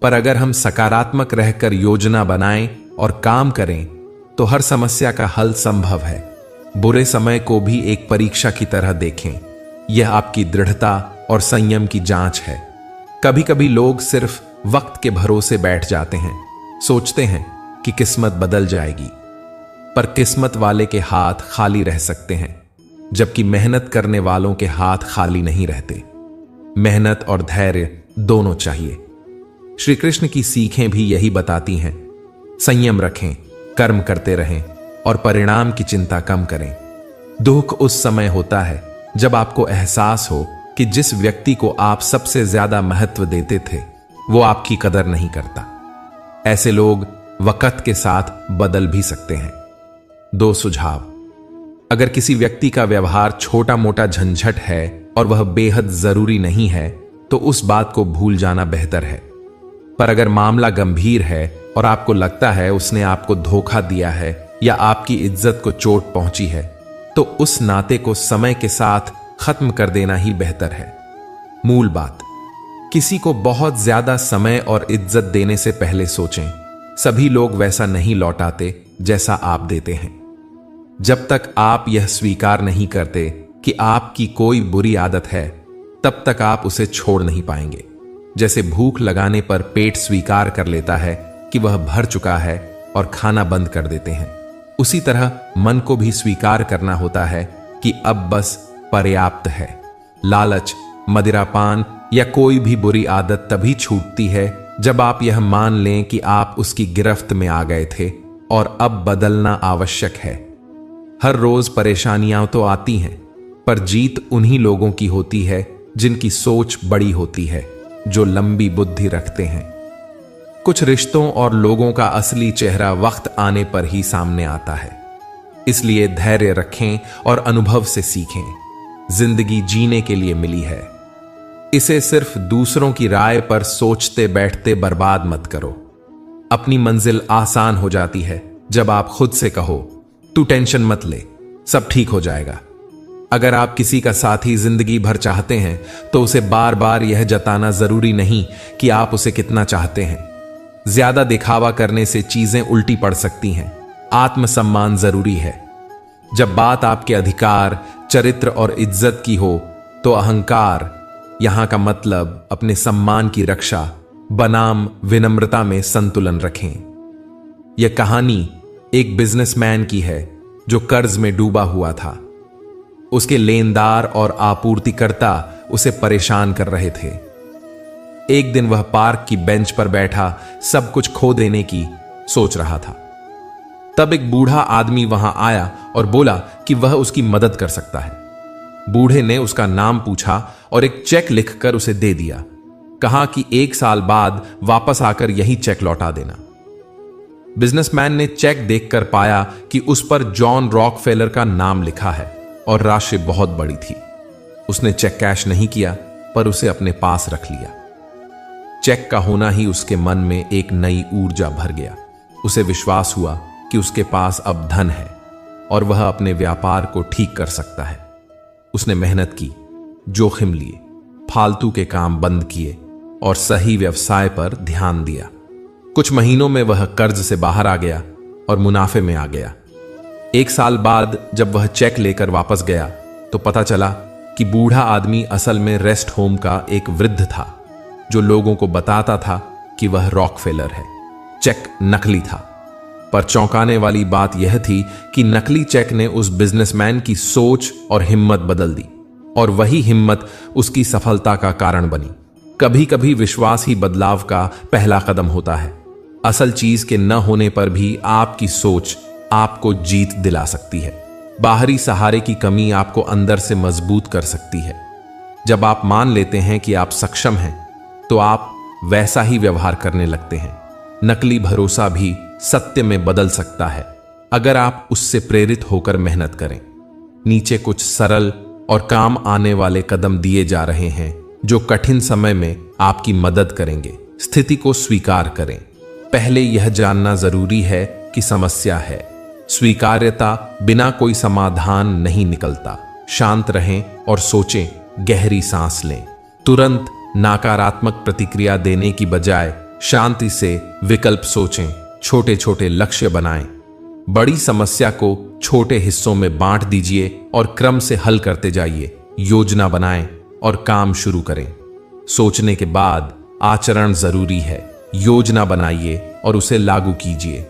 पर अगर हम सकारात्मक रहकर योजना बनाएं और काम करें तो हर समस्या का हल संभव है। बुरे समय को भी एक परीक्षा की तरह देखें। यह आपकी दृढ़ता और संयम की जांच है। कभी कभी लोग सिर्फ वक्त के भरोसे बैठ जाते हैं, सोचते हैं कि किस्मत बदल जाएगी, पर किस्मत वाले के हाथ खाली रह सकते हैं, जबकि मेहनत करने वालों के हाथ खाली नहीं रहते। मेहनत और धैर्य दोनों चाहिए। श्री कृष्ण की सीखें भी यही बताती हैं। संयम रखें, कर्म करते रहें और परिणाम की चिंता कम करें। दुख उस समय होता है जब आपको एहसास हो कि जिस व्यक्ति को आप सबसे ज्यादा महत्व देते थे वो आपकी कदर नहीं करता। ऐसे लोग वक्त के साथ बदल भी सकते हैं। 2 सुझाव। अगर किसी व्यक्ति का व्यवहार छोटा मोटा झंझट है और वह बेहद जरूरी नहीं है तो उस बात को भूल जाना बेहतर है। पर अगर मामला गंभीर है और आपको लगता है उसने आपको धोखा दिया है या आपकी इज्जत को चोट पहुंची है, तो उस नाते को समय के साथ खत्म कर देना ही बेहतर है। मूल बात, किसी को बहुत ज्यादा समय और इज्जत देने से पहले सोचें। सभी लोग वैसा नहीं लौटाते जैसा आप देते हैं। जब तक आप यह स्वीकार नहीं करते कि आपकी कोई बुरी आदत है, तब तक आप उसे छोड़ नहीं पाएंगे। जैसे भूख लगाने पर पेट स्वीकार कर लेता है कि वह भर चुका है और खाना बंद कर देते हैं, उसी तरह मन को भी स्वीकार करना होता है कि अब बस पर्याप्त है। लालच, मदिरापान या कोई भी बुरी आदत तभी छूटती है जब आप यह मान लें कि आप उसकी गिरफ्त में आ गए थे और अब बदलना आवश्यक है। हर रोज परेशानियां तो आती हैं, पर जीत उन्हीं लोगों की होती है जिनकी सोच बड़ी होती है, जो लंबी बुद्धि रखते हैं। कुछ रिश्तों और लोगों का असली चेहरा वक्त आने पर ही सामने आता है। इसलिए धैर्य रखें और अनुभव से सीखें। जिंदगी जीने के लिए मिली है, इसे सिर्फ दूसरों की राय पर सोचते बैठते बर्बाद मत करो। अपनी मंजिल आसान हो जाती है जब आप खुद से कहो, तू टेंशन मत ले, सब ठीक हो जाएगा। अगर आप किसी का साथी जिंदगी भर चाहते हैं तो उसे बार बार यह जताना जरूरी नहीं कि आप उसे कितना चाहते हैं। ज्यादा दिखावा करने से चीजें उल्टी पड़ सकती हैं। आत्मसम्मान जरूरी है। जब बात आपके अधिकार, चरित्र और इज्जत की हो तो अहंकार, यहां का मतलब अपने सम्मान की रक्षा बनाम विनम्रता में संतुलन रखें। यह कहानी एक बिजनेसमैन की है जो कर्ज में डूबा हुआ था। उसके लेनदार और आपूर्तिकर्ता उसे परेशान कर रहे थे। एक दिन वह पार्क की बेंच पर बैठा सब कुछ खो देने की सोच रहा था। तब एक बूढ़ा आदमी वहां आया और बोला कि वह उसकी मदद कर सकता है। बूढ़े ने उसका नाम पूछा और एक चेक लिखकर उसे दे दिया। कहा कि 1 साल बाद वापस आकर यही चेक लौटा देना। बिजनेसमैन ने चेक देखकर पाया कि उस पर जॉन रॉकफेलर का नाम लिखा है और राशि बहुत बड़ी थी। उसने चेक कैश नहीं किया, पर उसे अपने पास रख लिया। चेक का होना ही उसके मन में एक नई ऊर्जा भर गया। उसे विश्वास हुआ कि उसके पास अब धन है और वह अपने व्यापार को ठीक कर सकता है। उसने मेहनत की, जोखिम लिए, फालतू के काम बंद किए और सही व्यवसाय पर ध्यान दिया। कुछ महीनों में वह कर्ज से बाहर आ गया और मुनाफे में आ गया। 1 साल बाद जब वह चेक लेकर वापस गया तो पता चला कि बूढ़ा आदमी असल में रेस्ट होम का एक वृद्ध था जो लोगों को बताता था कि वह रॉकफेलर है। चेक नकली था, पर चौंकाने वाली बात यह थी कि नकली चेक ने उस बिजनेसमैन की सोच और हिम्मत बदल दी और वही हिम्मत उसकी सफलता का कारण बनी। कभी कभी विश्वास ही बदलाव का पहला कदम होता है। असल चीज के न होने पर भी आपकी सोच आपको जीत दिला सकती है। बाहरी सहारे की कमी आपको अंदर से मजबूत कर सकती है। जब आप मान लेते हैं कि आप सक्षम हैं, तो आप वैसा ही व्यवहार करने लगते हैं। नकली भरोसा भी सत्य में बदल सकता है अगर आप उससे प्रेरित होकर मेहनत करें। नीचे कुछ सरल और काम आने वाले कदम दिए जा रहे हैं जो कठिन समय में आपकी मदद करेंगे। स्थिति को स्वीकार करें। पहले यह जानना जरूरी है कि समस्या है। स्वीकार्यता बिना कोई समाधान नहीं निकलता। शांत रहें और सोचें, गहरी सांस लें। तुरंत नकारात्मक प्रतिक्रिया देने की बजाय शांति से विकल्प सोचें। छोटे छोटे लक्ष्य बनाएं। बड़ी समस्या को छोटे हिस्सों में बांट दीजिए और क्रम से हल करते जाइए। योजना बनाएं और काम शुरू करें। सोचने के बाद आचरण जरूरी है। योजना बनाइए और उसे लागू कीजिए।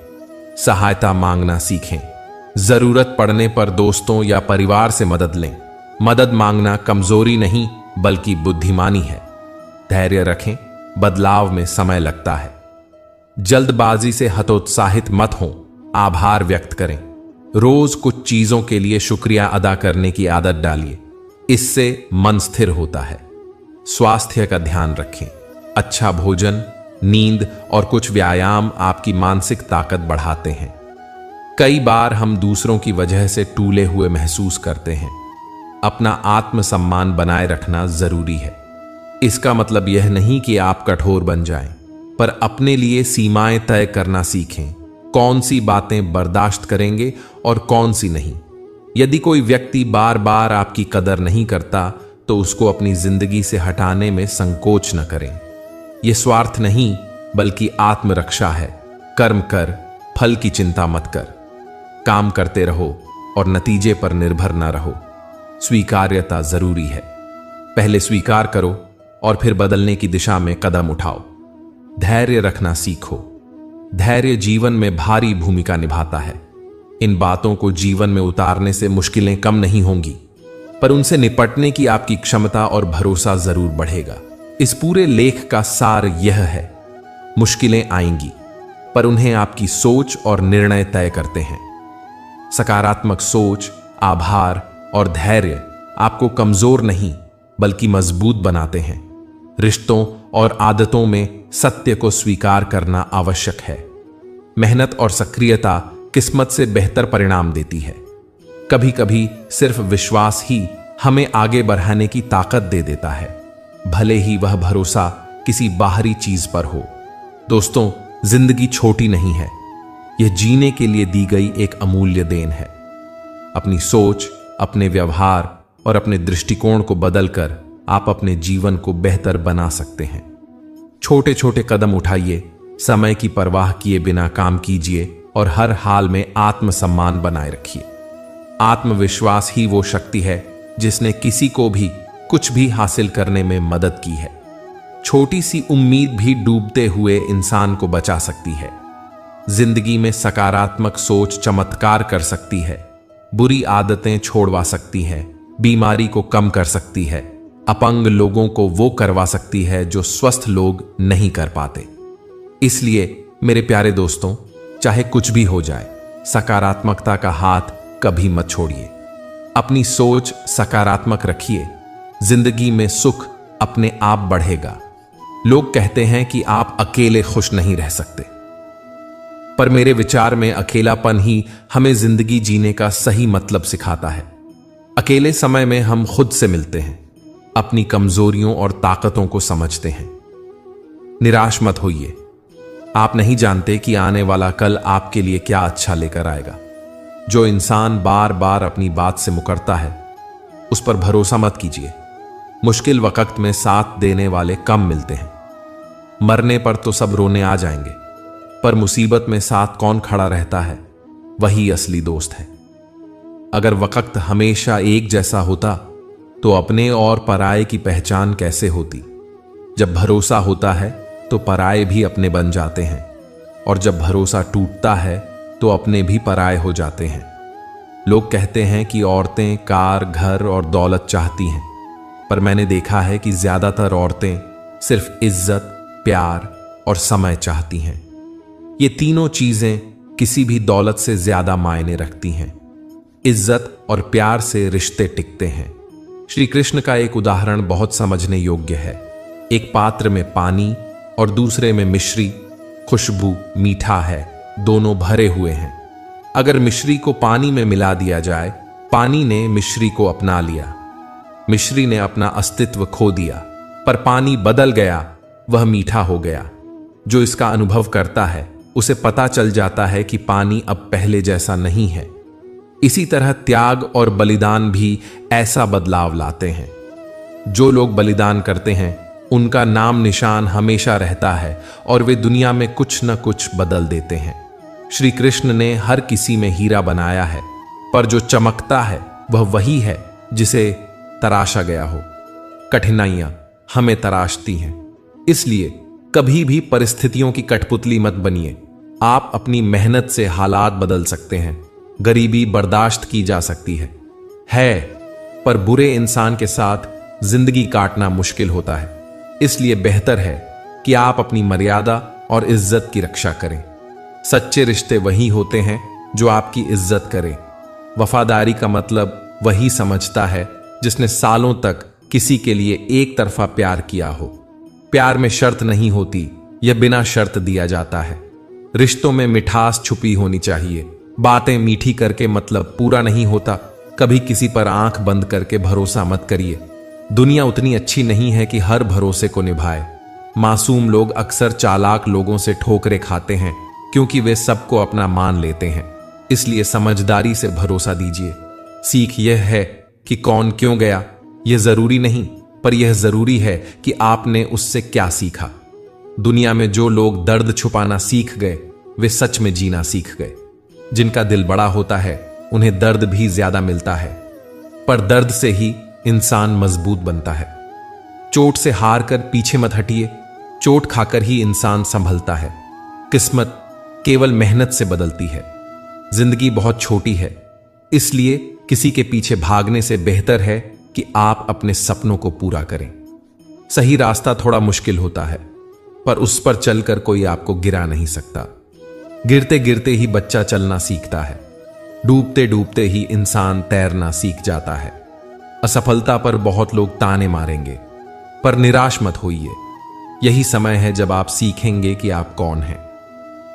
सहायता मांगना सीखें। जरूरत पड़ने पर दोस्तों या परिवार से मदद लें। मदद मांगना कमजोरी नहीं बल्कि बुद्धिमानी है। धैर्य रखें, बदलाव में समय लगता है। जल्दबाजी से हतोत्साहित मत हों, आभार व्यक्त करें। रोज कुछ चीजों के लिए शुक्रिया अदा करने की आदत डालिए, इससे मन स्थिर होता है। स्वास्थ्य का ध्यान रखें। अच्छा भोजन, नींद और कुछ व्यायाम आपकी मानसिक ताकत बढ़ाते हैं। कई बार हम दूसरों की वजह से टूले हुए महसूस करते हैं। अपना आत्मसम्मान बनाए रखना जरूरी है। इसका मतलब यह नहीं कि आप कठोर बन जाएं, पर अपने लिए सीमाएं तय करना सीखें। कौन सी बातें बर्दाश्त करेंगे और कौन सी नहीं। यदि कोई व्यक्ति बार बार आपकी कदर नहीं करता तो उसको अपनी जिंदगी से हटाने में संकोच न करें। यह स्वार्थ नहीं बल्कि आत्मरक्षा है। कर्म कर, फल की चिंता मत कर। काम करते रहो और नतीजे पर निर्भर न रहो। स्वीकार्यता जरूरी है। पहले स्वीकार करो और फिर बदलने की दिशा में कदम उठाओ। धैर्य रखना सीखो। धैर्य जीवन में भारी भूमिका निभाता है। इन बातों को जीवन में उतारने से मुश्किलें कम नहीं होंगी, पर उनसे निपटने की आपकी क्षमता और भरोसा जरूर बढ़ेगा। इस पूरे लेख का सार यह है, मुश्किलें आएंगी, पर उन्हें आपकी सोच और निर्णय तय करते हैं। सकारात्मक सोच, आभार और धैर्य आपको कमजोर नहीं बल्कि मजबूत बनाते हैं। रिश्तों और आदतों में सत्य को स्वीकार करना आवश्यक है। मेहनत और सक्रियता किस्मत से बेहतर परिणाम देती है। कभी कभी सिर्फ विश्वास ही हमें आगे बढ़ाने की ताकत दे देता है, भले ही वह भरोसा किसी बाहरी चीज पर हो। दोस्तों, जिंदगी छोटी नहीं है, यह जीने के लिए दी गई एक अमूल्य देन है। अपनी सोच, अपने व्यवहार और अपने दृष्टिकोण को बदलकर आप अपने जीवन को बेहतर बना सकते हैं। छोटे छोटे कदम उठाइए, समय की परवाह किए बिना काम कीजिए और हर हाल में आत्मसम्मान बनाए रखिए। आत्मविश्वास ही वो शक्ति है जिसने किसी को भी कुछ भी हासिल करने में मदद की है। छोटी सी उम्मीद भी डूबते हुए इंसान को बचा सकती है। जिंदगी में सकारात्मक सोच चमत्कार कर सकती है। बुरी आदतें छोड़वा सकती है, बीमारी को कम कर सकती है, अपंग लोगों को वो करवा सकती है जो स्वस्थ लोग नहीं कर पाते। इसलिए मेरे प्यारे दोस्तों, चाहे कुछ भी हो जाए, सकारात्मकता का हाथ कभी मत छोड़िए। अपनी सोच सकारात्मक रखिए। जिंदगी में सुख अपने आप बढ़ेगा। लोग कहते हैं कि आप अकेले खुश नहीं रह सकते, पर मेरे विचार में अकेलापन ही हमें जिंदगी जीने का सही मतलब सिखाता है। अकेले समय में हम खुद से मिलते हैं, अपनी कमजोरियों और ताकतों को समझते हैं। निराश मत होइए। आप नहीं जानते कि आने वाला कल आपके लिए क्या अच्छा लेकर आएगा। जो इंसान बार बार अपनी बात से मुकरता है, उस पर भरोसा मत कीजिए। मुश्किल वक्त में साथ देने वाले कम मिलते हैं। मरने पर तो सब रोने आ जाएंगे, पर मुसीबत में साथ कौन खड़ा रहता है, वही असली दोस्त है। अगर वक्त हमेशा एक जैसा होता तो अपने और पराये की पहचान कैसे होती। जब भरोसा होता है तो पराये भी अपने बन जाते हैं, और जब भरोसा टूटता है तो अपने भी पराये हो जाते हैं। लोग कहते हैं कि औरतें कार, घर और दौलत चाहती हैं, पर मैंने देखा है कि ज्यादातर औरतें सिर्फ इज्जत, प्यार और समय चाहती हैं। ये तीनों चीजें किसी भी दौलत से ज्यादा मायने रखती हैं। इज्जत और प्यार से रिश्ते टिकते हैं। श्री कृष्ण का एक उदाहरण बहुत समझने योग्य है। एक पात्र में पानी और दूसरे में मिश्री। खुशबू, मीठा है, दोनों भरे हुए हैं। अगर मिश्री को पानी में मिला दिया जाए, पानी ने मिश्री को अपना लिया। मिश्री ने अपना अस्तित्व खो दिया, पर पानी बदल गया, वह मीठा हो गया। जो इसका अनुभव करता है उसे पता चल जाता है कि पानी अब पहले जैसा नहीं है। इसी तरह त्याग और बलिदान भी ऐसा बदलाव लाते हैं। जो लोग बलिदान करते हैं उनका नाम निशान हमेशा रहता है और वे दुनिया में कुछ न कुछ बदल देते हैं। श्री कृष्ण ने हर किसी में हीरा बनाया है, पर जो चमकता है वह वही है जिसे तराशा गया हो। कठिनाइयां हमें तराशती हैं, इसलिए कभी भी परिस्थितियों की कठपुतली मत बनिए। आप अपनी मेहनत से हालात बदल सकते हैं। गरीबी बर्दाश्त की जा सकती है, पर बुरे इंसान के साथ जिंदगी काटना मुश्किल होता है। इसलिए बेहतर है कि आप अपनी मर्यादा और इज्जत की रक्षा करें। सच्चे रिश्ते वही होते हैं जो आपकी इज्जत करें। वफादारी का मतलब वही समझता है जिसने सालों तक किसी के लिए एक तरफा प्यार किया हो। प्यार में शर्त नहीं होती, यह बिना शर्त दिया जाता है। रिश्तों में मिठास छुपी होनी चाहिए। बातें मीठी करके मतलब पूरा नहीं होता। कभी किसी पर आंख बंद करके भरोसा मत करिए। दुनिया उतनी अच्छी नहीं है कि हर भरोसे को निभाए। मासूम लोग अक्सर चालाक लोगों से ठोकरें खाते हैं, क्योंकि वे सबको अपना मान लेते हैं। इसलिए समझदारी से भरोसा दीजिए। सीख यह है कि कौन क्यों गया यह जरूरी नहीं, पर यह जरूरी है कि आपने उससे क्या सीखा। दुनिया में जो लोग दर्द छुपाना सीख गए वे सच में जीना सीख गए। जिनका दिल बड़ा होता है उन्हें दर्द भी ज्यादा मिलता है, पर दर्द से ही इंसान मजबूत बनता है। चोट से हार कर पीछे मत हटिए। चोट खाकर ही इंसान संभलता है। किस्मत केवल मेहनत से बदलती है। जिंदगी बहुत छोटी है, इसलिए किसी के पीछे भागने से बेहतर है कि आप अपने सपनों को पूरा करें। सही रास्ता थोड़ा मुश्किल होता है, पर उस पर चलकर कोई आपको गिरा नहीं सकता। गिरते गिरते ही बच्चा चलना सीखता है। डूबते डूबते ही इंसान तैरना सीख जाता है। असफलता पर बहुत लोग ताने मारेंगे, पर निराश मत होइए। यही समय है जब आप सीखेंगे कि आप कौन हैं।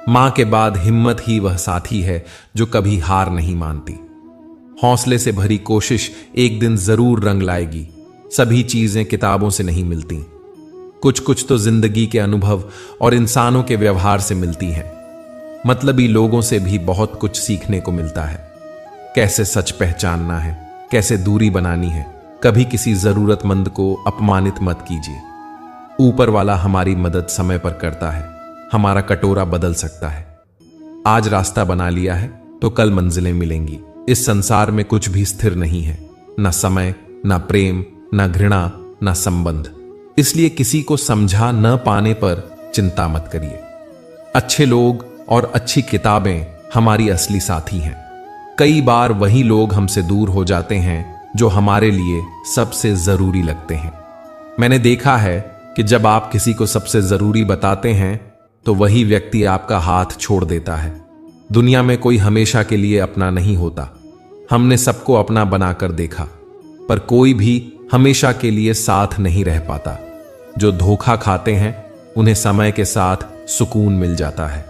मां के बाद हिम्मत ही वह साथी है जो कभी हार नहीं मानती। हौसले से भरी कोशिश एक दिन जरूर रंग लाएगी। सभी चीजें किताबों से नहीं मिलती, कुछ कुछ तो जिंदगी के अनुभव और इंसानों के व्यवहार से मिलती हैं। मतलबी लोगों से भी बहुत कुछ सीखने को मिलता है। कैसे सच पहचानना है, कैसे दूरी बनानी है। कभी किसी जरूरतमंद को अपमानित मत कीजिए। ऊपर वाला हमारी मदद समय पर करता है। हमारा कटोरा बदल सकता है। आज रास्ता बना लिया है तो कल मंजिलें मिलेंगी। इस संसार में कुछ भी स्थिर नहीं है, न समय, न प्रेम, न घृणा, न संबंध। इसलिए किसी को समझा न पाने पर चिंता मत करिए। अच्छे लोग और अच्छी किताबें हमारी असली साथी हैं। कई बार वही लोग हमसे दूर हो जाते हैं जो हमारे लिए सबसे जरूरी लगते हैं। मैंने देखा है कि जब आप किसी को सबसे जरूरी बताते हैं तो वही व्यक्ति आपका हाथ छोड़ देता है। दुनिया में कोई हमेशा के लिए अपना नहीं होता। हमने सबको अपना बनाकर देखा, पर कोई भी हमेशा के लिए साथ नहीं रह पाता। जो धोखा खाते हैं उन्हें समय के साथ सुकून मिल जाता है,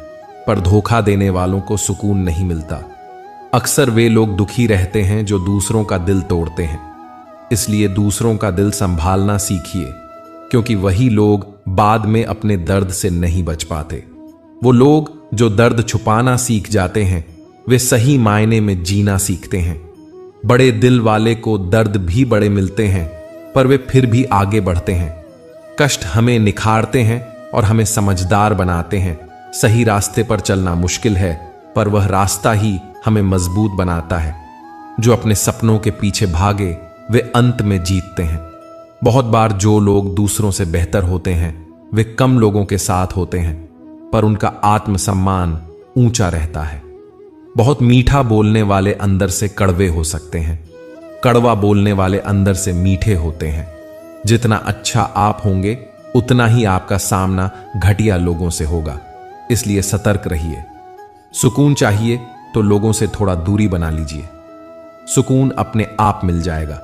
पर धोखा देने वालों को सुकून नहीं मिलता। अक्सर वे लोग दुखी रहते हैं जो दूसरों का दिल तोड़ते हैं। इसलिए दूसरों का दिल संभालना सीखिए, क्योंकि वही लोग बाद में अपने दर्द से नहीं बच पाते। वो लोग जो दर्द छुपाना सीख जाते हैं वे सही मायने में जीना सीखते हैं। बड़े दिल वाले को दर्द भी बड़े मिलते हैं, पर वे फिर भी आगे बढ़ते हैं। कष्ट हमें निखारते हैं और हमें समझदार बनाते हैं। सही रास्ते पर चलना मुश्किल है, पर वह रास्ता ही हमें मजबूत बनाता है। जो अपने सपनों के पीछे भागे वे अंत में जीतते हैं। बहुत बार जो लोग दूसरों से बेहतर होते हैं वे कम लोगों के साथ होते हैं, पर उनका आत्मसम्मान ऊंचा रहता है। बहुत मीठा बोलने वाले अंदर से कड़वे हो सकते हैं, कड़वा बोलने वाले अंदर से मीठे होते हैं। जितना अच्छा आप होंगे उतना ही आपका सामना घटिया लोगों से होगा। इसलिए सतर्क रहिए। सुकून चाहिए तो लोगों से थोड़ा दूरी बना लीजिए। सुकून अपने आप मिल जाएगा।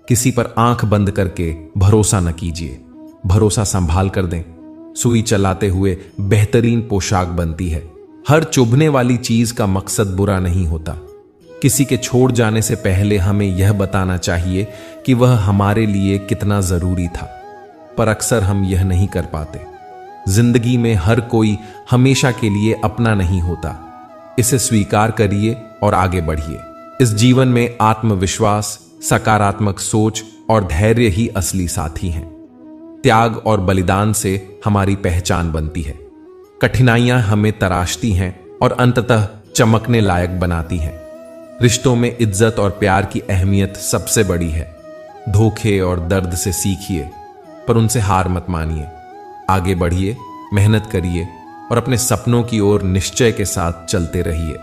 किसी पर आंख बंद करके भरोसा न कीजिए। भरोसा संभाल कर दें। सुई चलाते हुए बेहतरीन पोशाक बनती है। हर चुभने वाली चीज का मकसद बुरा नहीं होता। किसी के छोड़ जाने से पहले हमें यह बताना चाहिए कि वह हमारे लिए कितना जरूरी था, पर अक्सर हम यह नहीं कर पाते। जिंदगी में हर कोई हमेशा के लिए अपना नहीं होता। इसे स्वीकार करिए और आगे बढ़िए। इस जीवन में आत्मविश्वास, सकारात्मक सोच और धैर्य ही असली साथी हैं। त्याग और बलिदान से हमारी पहचान बनती है। कठिनाइयां हमें तराशती हैं, और अंततः चमकने लायक बनाती हैं। रिश्तों में इज्जत और प्यार की अहमियत सबसे बड़ी है। धोखे और दर्द से सीखिए, पर उनसे हार मत मानिए। आगे बढ़िए, मेहनत करिए और अपने सपनों की ओर निश्चय के साथ चलते रहिए।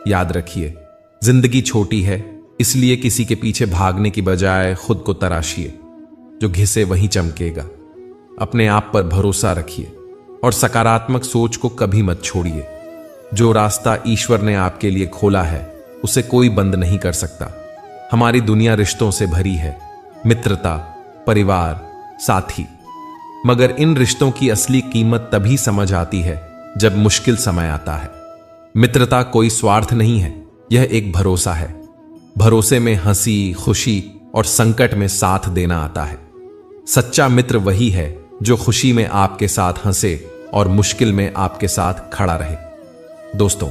याद रखिए, जिंदगी छोटी है, इसलिए किसी के पीछे भागने की बजाय खुद को तराशिए। जो घिसे वहीं चमकेगा। अपने आप पर भरोसा रखिए और सकारात्मक सोच को कभी मत छोड़िए। जो रास्ता ईश्वर ने आपके लिए खोला है उसे कोई बंद नहीं कर सकता। हमारी दुनिया रिश्तों से भरी है, मित्रता, परिवार, साथी। मगर इन रिश्तों की असली कीमत तभी समझ आती है जब मुश्किल समय आता है। मित्रता कोई स्वार्थ नहीं है, यह एक भरोसा है। भरोसे में हंसी, खुशी और संकट में साथ देना आता है। सच्चा मित्र वही है जो खुशी में आपके साथ हंसे और मुश्किल में आपके साथ खड़ा रहे। दोस्तों,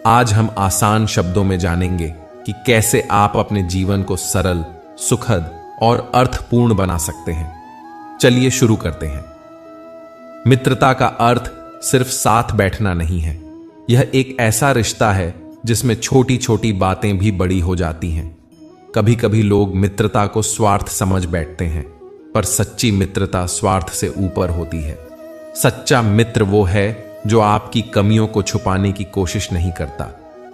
आज हम आसान शब्दों में जानेंगे कि कैसे आप अपने जीवन को सरल, सुखद और अर्थपूर्ण बना सकते हैं। चलिए शुरू करते हैं। मित्रता का अर्थ सिर्फ साथ बैठना नहीं है। यह एक ऐसा रिश्ता है जिसमें छोटी छोटी बातें भी बड़ी हो जाती हैं। कभी कभी लोग मित्रता को स्वार्थ समझ बैठते हैं, पर सच्ची मित्रता स्वार्थ से ऊपर होती है। सच्चा मित्र वो है जो आपकी कमियों को छुपाने की कोशिश नहीं करता,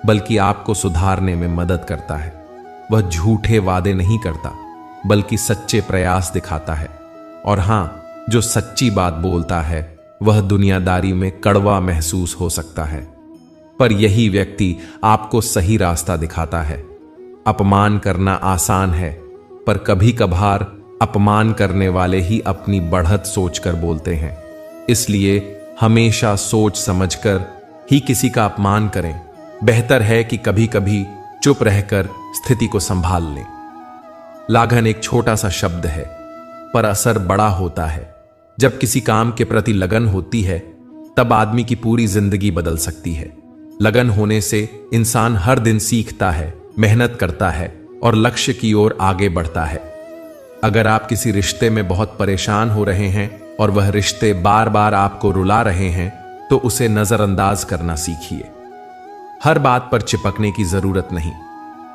बल्कि आपको सुधारने में मदद करता है। वह झूठे वादे नहीं करता, बल्कि सच्चे प्रयास दिखाता है। और हां, जो सच्ची बात बोलता है वह दुनियादारी में कड़वा महसूस हो सकता है, पर यही व्यक्ति आपको सही रास्ता दिखाता है। अपमान करना आसान है, पर कभी कभार अपमान करने वाले ही अपनी बढ़त सोचकर बोलते हैं। इसलिए हमेशा सोच समझकर ही किसी का अपमान करें। बेहतर है कि कभी कभी चुप रहकर स्थिति को संभाल लें। लाघन एक छोटा सा शब्द है, पर असर बड़ा होता है। जब किसी काम के प्रति लगन होती है, तब आदमी की पूरी जिंदगी बदल सकती है। लगन होने से इंसान हर दिन सीखता है, मेहनत करता है और लक्ष्य की ओर आगे बढ़ता है। अगर आप किसी रिश्ते में बहुत परेशान हो रहे हैं और वह रिश्ते बार बार आपको रुला रहे हैं, तो उसे नजरअंदाज करना सीखिए। हर बात पर चिपकने की जरूरत नहीं,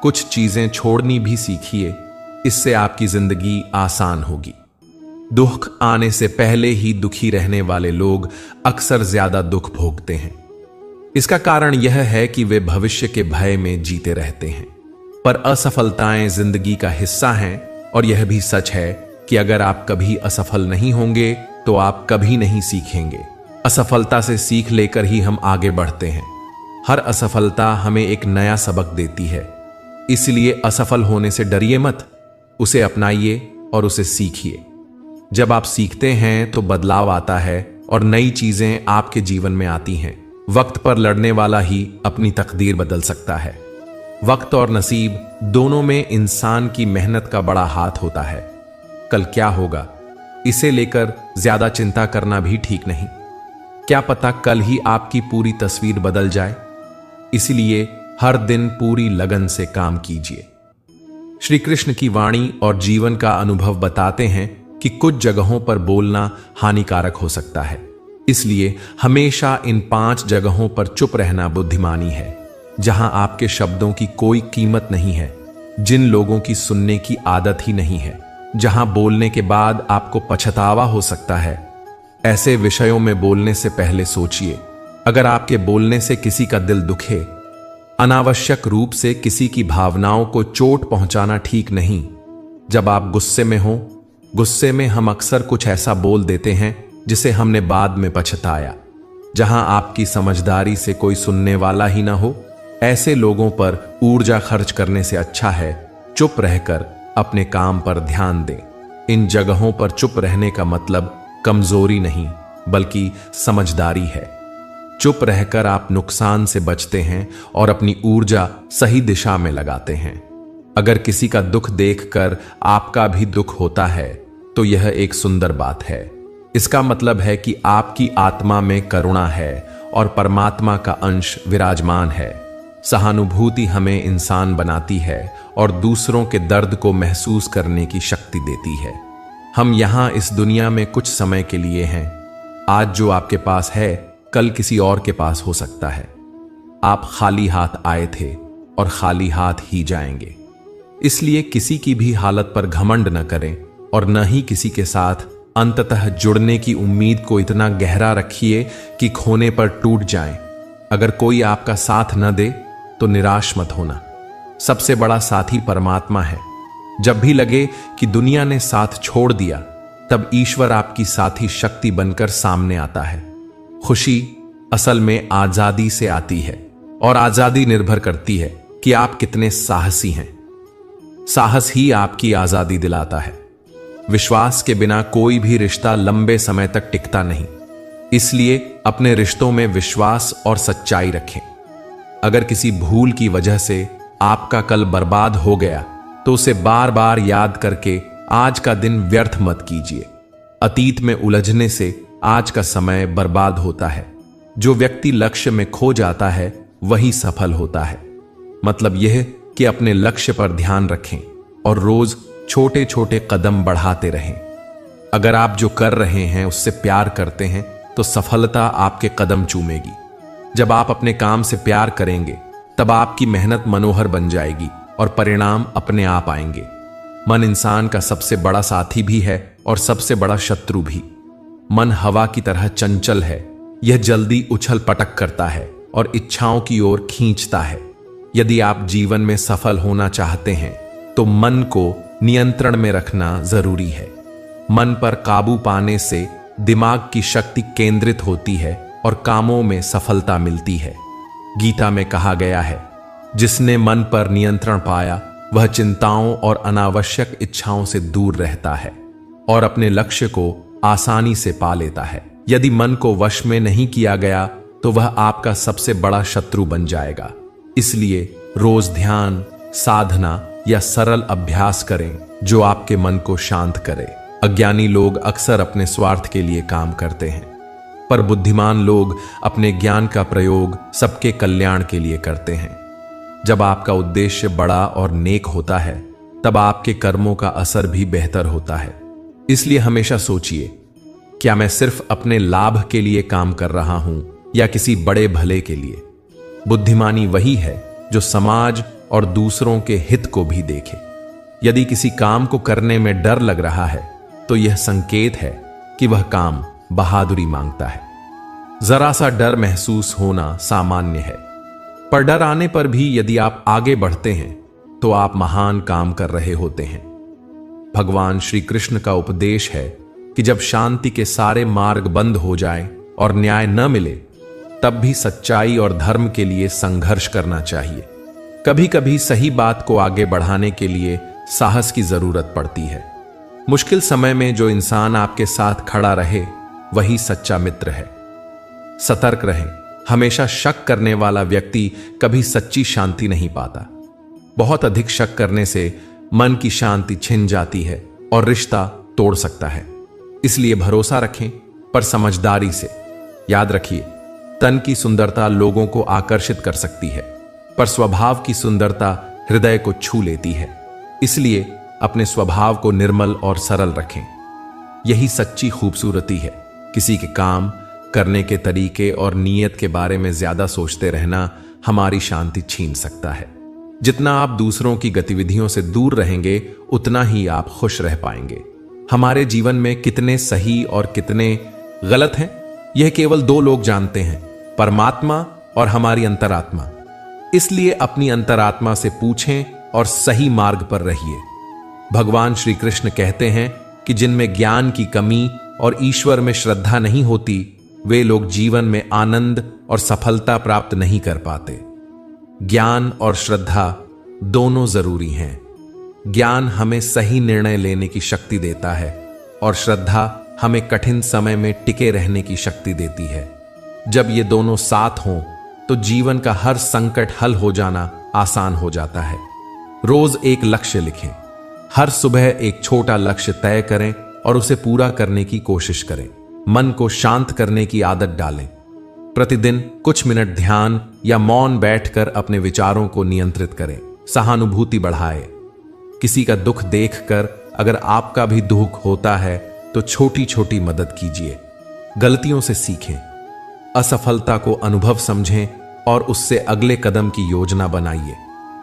कुछ चीजें छोड़नी भी सीखिए। इससे आपकी जिंदगी आसान होगी। दुख आने से पहले ही दुखी रहने वाले लोग अक्सर ज्यादा दुख भोगते हैं। इसका कारण यह है कि वे भविष्य के भय में जीते रहते हैं। पर असफलताएं जिंदगी का हिस्सा हैं, और यह भी सच है कि अगर आप कभी असफल नहीं होंगे तो आप कभी नहीं सीखेंगे। असफलता से सीख लेकर ही हम आगे बढ़ते हैं। हर असफलता हमें एक नया सबक देती है। इसलिए असफल होने से डरिए मत, उसे अपनाइए और उसे सीखिए। जब आप सीखते हैं तो बदलाव आता है और नई चीजें आपके जीवन में आती हैं। वक्त पर लड़ने वाला ही अपनी तकदीर बदल सकता है। वक्त और नसीब दोनों में इंसान की मेहनत का बड़ा हाथ होता है। कल क्या होगा, इसे लेकर ज्यादा चिंता करना भी ठीक नहीं। क्या पता कल ही आपकी पूरी तस्वीर बदल जाए। इसलिए हर दिन पूरी लगन से काम कीजिए। श्री कृष्ण की वाणी और जीवन का अनुभव बताते हैं कि कुछ जगहों पर बोलना हानिकारक हो सकता है। इसलिए हमेशा इन 5 जगहों पर चुप रहना बुद्धिमानी है, जहां आपके शब्दों की कोई कीमत नहीं है, जिन लोगों की सुनने की आदत ही नहीं है, जहां बोलने के बाद आपको पछतावा हो सकता है। ऐसे विषयों में बोलने से पहले सोचिए। अगर आपके बोलने से किसी का दिल दुखे, अनावश्यक रूप से किसी की भावनाओं को चोट पहुंचाना ठीक नहीं। जब आप गुस्से में हो, गुस्से में हम अक्सर कुछ ऐसा बोल देते हैं जिसे हमने बाद में पछताया। जहां आपकी समझदारी से कोई सुनने वाला ही ना हो, ऐसे लोगों पर ऊर्जा खर्च करने से अच्छा है चुप रहकर अपने काम पर ध्यान दें। इन जगहों पर चुप रहने का मतलब कमजोरी नहीं, बल्कि समझदारी है। चुप रहकर आप नुकसान से बचते हैं और अपनी ऊर्जा सही दिशा में लगाते हैं। अगर किसी का दुख देखकर आपका भी दुख होता है, तो यह एक सुंदर बात है। इसका मतलब है कि आपकी आत्मा में करुणा है और परमात्मा का अंश विराजमान है। सहानुभूति हमें इंसान बनाती है और दूसरों के दर्द को महसूस करने की शक्ति देती है। हम यहां इस दुनिया में कुछ समय के लिए हैं। आज जो आपके पास है, कल किसी और के पास हो सकता है। आप खाली हाथ आए थे और खाली हाथ ही जाएंगे। इसलिए किसी की भी हालत पर घमंड न करें और न ही किसी के साथ अंततः जुड़ने की उम्मीद को इतना गहरा रखिए कि खोने पर टूट जाएं। अगर कोई आपका साथ न दे तो निराश मत होना। सबसे बड़ा साथी परमात्मा है। जब भी लगे कि दुनिया ने साथ छोड़ दिया, तब ईश्वर आपकी साथी शक्ति बनकर सामने आता है। खुशी असल में आजादी से आती है और आजादी निर्भर करती है कि आप कितने साहसी हैं। साहस ही आपकी आजादी दिलाता है। विश्वास के बिना कोई भी रिश्ता लंबे समय तक टिकता नहीं। इसलिए अपने रिश्तों में विश्वास और सच्चाई रखें। अगर किसी भूल की वजह से आपका कल बर्बाद हो गया तो उसे बार बार याद करके आज का दिन व्यर्थ मत कीजिए। अतीत में उलझने से आज का समय बर्बाद होता है। जो व्यक्ति लक्ष्य में खो जाता है वही सफल होता है। मतलब यह कि अपने लक्ष्य पर ध्यान रखें और रोज छोटे छोटे कदम बढ़ाते रहें। अगर आप जो कर रहे हैं उससे प्यार करते हैं तो सफलता आपके कदम चूमेगी। जब आप अपने काम से प्यार करेंगे तब आपकी मेहनत मनोहर बन जाएगी और परिणाम अपने आप आएंगे। मन इंसान का सबसे बड़ा साथी भी है और सबसे बड़ा शत्रु भी। मन हवा की तरह चंचल है। यह जल्दी उछल पटक करता है और इच्छाओं की ओर खींचता है। यदि आप जीवन में सफल होना चाहते हैं तो मन को नियंत्रण में रखना जरूरी है। मन पर काबू पाने से दिमाग की शक्ति केंद्रित होती है और कामों में सफलता मिलती है। गीता में कहा गया है, जिसने मन पर नियंत्रण पाया वह चिंताओं और अनावश्यक इच्छाओं से दूर रहता है और अपने लक्ष्य को आसानी से पा लेता है। यदि मन को वश में नहीं किया गया तो वह आपका सबसे बड़ा शत्रु बन जाएगा। इसलिए रोज ध्यान, साधना या सरल अभ्यास करें जो आपके मन को शांत करे। अज्ञानी लोग अक्सर अपने स्वार्थ के लिए काम करते हैं, पर बुद्धिमान लोग अपने ज्ञान का प्रयोग सबके कल्याण के लिए करते हैं। जब आपका उद्देश्य बड़ा और नेक होता है तब आपके कर्मों का असर भी बेहतर होता है। इसलिए हमेशा सोचिए, क्या मैं सिर्फ अपने लाभ के लिए काम कर रहा हूं या किसी बड़े भले के लिए? बुद्धिमानी वही है जो समाज और दूसरों के हित को भी देखे। यदि किसी काम को करने में डर लग रहा है तो यह संकेत है कि वह काम बहादुरी मांगता है। जरा सा डर महसूस होना सामान्य है, पर डर आने पर भी यदि आप आगे बढ़ते हैं तो आप महान काम कर रहे होते हैं। भगवान श्री कृष्ण का उपदेश है कि जब शांति के सारे मार्ग बंद हो जाएं और न्याय न मिले तब भी सच्चाई और धर्म के लिए संघर्ष करना चाहिए। कभी कभी सही बात को आगे बढ़ाने के लिए साहस की जरूरत पड़ती है। मुश्किल समय में जो इंसान आपके साथ खड़ा रहे वही सच्चा मित्र है। सतर्क रहें। हमेशा शक करने वाला व्यक्ति कभी सच्ची शांति नहीं पाता। बहुत अधिक शक करने से मन की शांति छिन जाती है और रिश्ता तोड़ सकता है। इसलिए भरोसा रखें, पर समझदारी से। याद रखिए, तन की सुंदरता लोगों को आकर्षित कर सकती है, पर स्वभाव की सुंदरता हृदय को छू लेती है। इसलिए अपने स्वभाव को निर्मल और सरल रखें। यही सच्ची खूबसूरती है। किसी के काम करने के तरीके और नीयत के बारे में ज्यादा सोचते रहना हमारी शांति छीन सकता है। जितना आप दूसरों की गतिविधियों से दूर रहेंगे उतना ही आप खुश रह पाएंगे। हमारे जीवन में कितने सही और कितने गलत हैं, यह केवल दो लोग जानते हैं, परमात्मा और हमारी अंतरात्मा। इसलिए अपनी अंतरात्मा से पूछें और सही मार्ग पर रहिए। भगवान श्री कृष्ण कहते हैं कि जिनमें ज्ञान की कमी और ईश्वर में श्रद्धा नहीं होती, वे लोग जीवन में आनंद और सफलता प्राप्त नहीं कर पाते। ज्ञान और श्रद्धा दोनों जरूरी हैं। ज्ञान हमें सही निर्णय लेने की शक्ति देता है और श्रद्धा हमें कठिन समय में टिके रहने की शक्ति देती है। जब ये दोनों साथ हों तो जीवन का हर संकट हल हो जाना आसान हो जाता है। रोज एक लक्ष्य लिखें। हर सुबह एक छोटा लक्ष्य तय करें और उसे पूरा करने की कोशिश करें। मन को शांत करने की आदत डालें। प्रतिदिन कुछ मिनट ध्यान या मौन बैठकर अपने विचारों को नियंत्रित करें। सहानुभूति बढ़ाएं। किसी का दुख देखकर अगर आपका भी दुख होता है तो छोटी छोटी मदद कीजिए। गलतियों से सीखें। असफलता को अनुभव समझें और उससे अगले कदम की योजना बनाइए।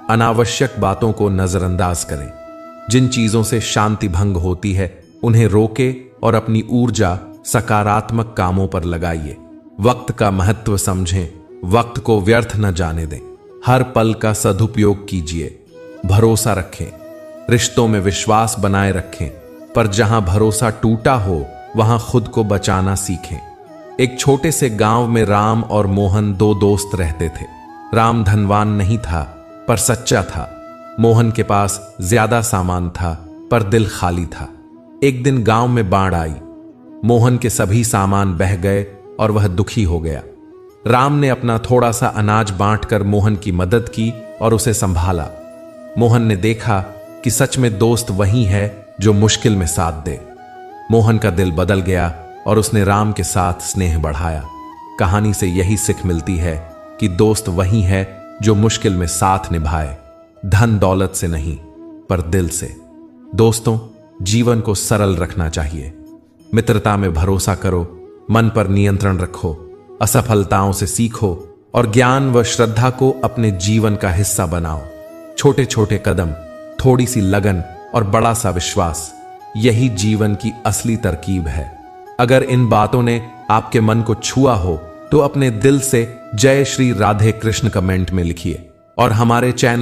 अनावश्यक बातों को नजरअंदाज करें। जिन चीजों से शांति भंग होती है उन्हें रोके और अपनी ऊर्जा सकारात्मक कामों पर लगाइए। वक्त का महत्व समझें, वक्त को व्यर्थ न जाने दें। हर पल का सदुपयोग कीजिए। भरोसा रखें, रिश्तों में विश्वास बनाए रखें, पर जहां भरोसा टूटा हो वहां खुद को बचाना सीखें। एक छोटे से गांव में राम और मोहन दो दोस्त रहते थे। राम धनवान नहीं था पर सच्चा था। मोहन के पास ज्यादा सामान था पर दिल खाली था। एक दिन गांव में बाढ़ आई। मोहन के सभी सामान बह गए और वह दुखी हो गया। राम ने अपना थोड़ा सा अनाज बांटकर मोहन की मदद की और उसे संभाला। मोहन ने देखा कि सच में दोस्त वही है जो मुश्किल में साथ दे। मोहन का दिल बदल गया और उसने राम के साथ स्नेह बढ़ाया। कहानी से यही सीख मिलती है कि दोस्त वही है जो मुश्किल में साथ निभाए, धन दौलत से नहीं पर दिल से। दोस्तों, जीवन को सरल रखना चाहिए। मित्रता में भरोसा करो, मन पर नियंत्रण रखो, असफलताओं से सीखो और ज्ञान व श्रद्धा को अपने जीवन का हिस्सा बनाओ। छोटे छोटे कदम, थोड़ी सी लगन और बड़ा सा विश्वास, यही जीवन की असली तरकीब है। अगर इन बातों ने आपके मन को छुआ हो तो अपने दिल से जय श्री राधे कृष्ण कमेंट में लिखिए और हमारे चैनल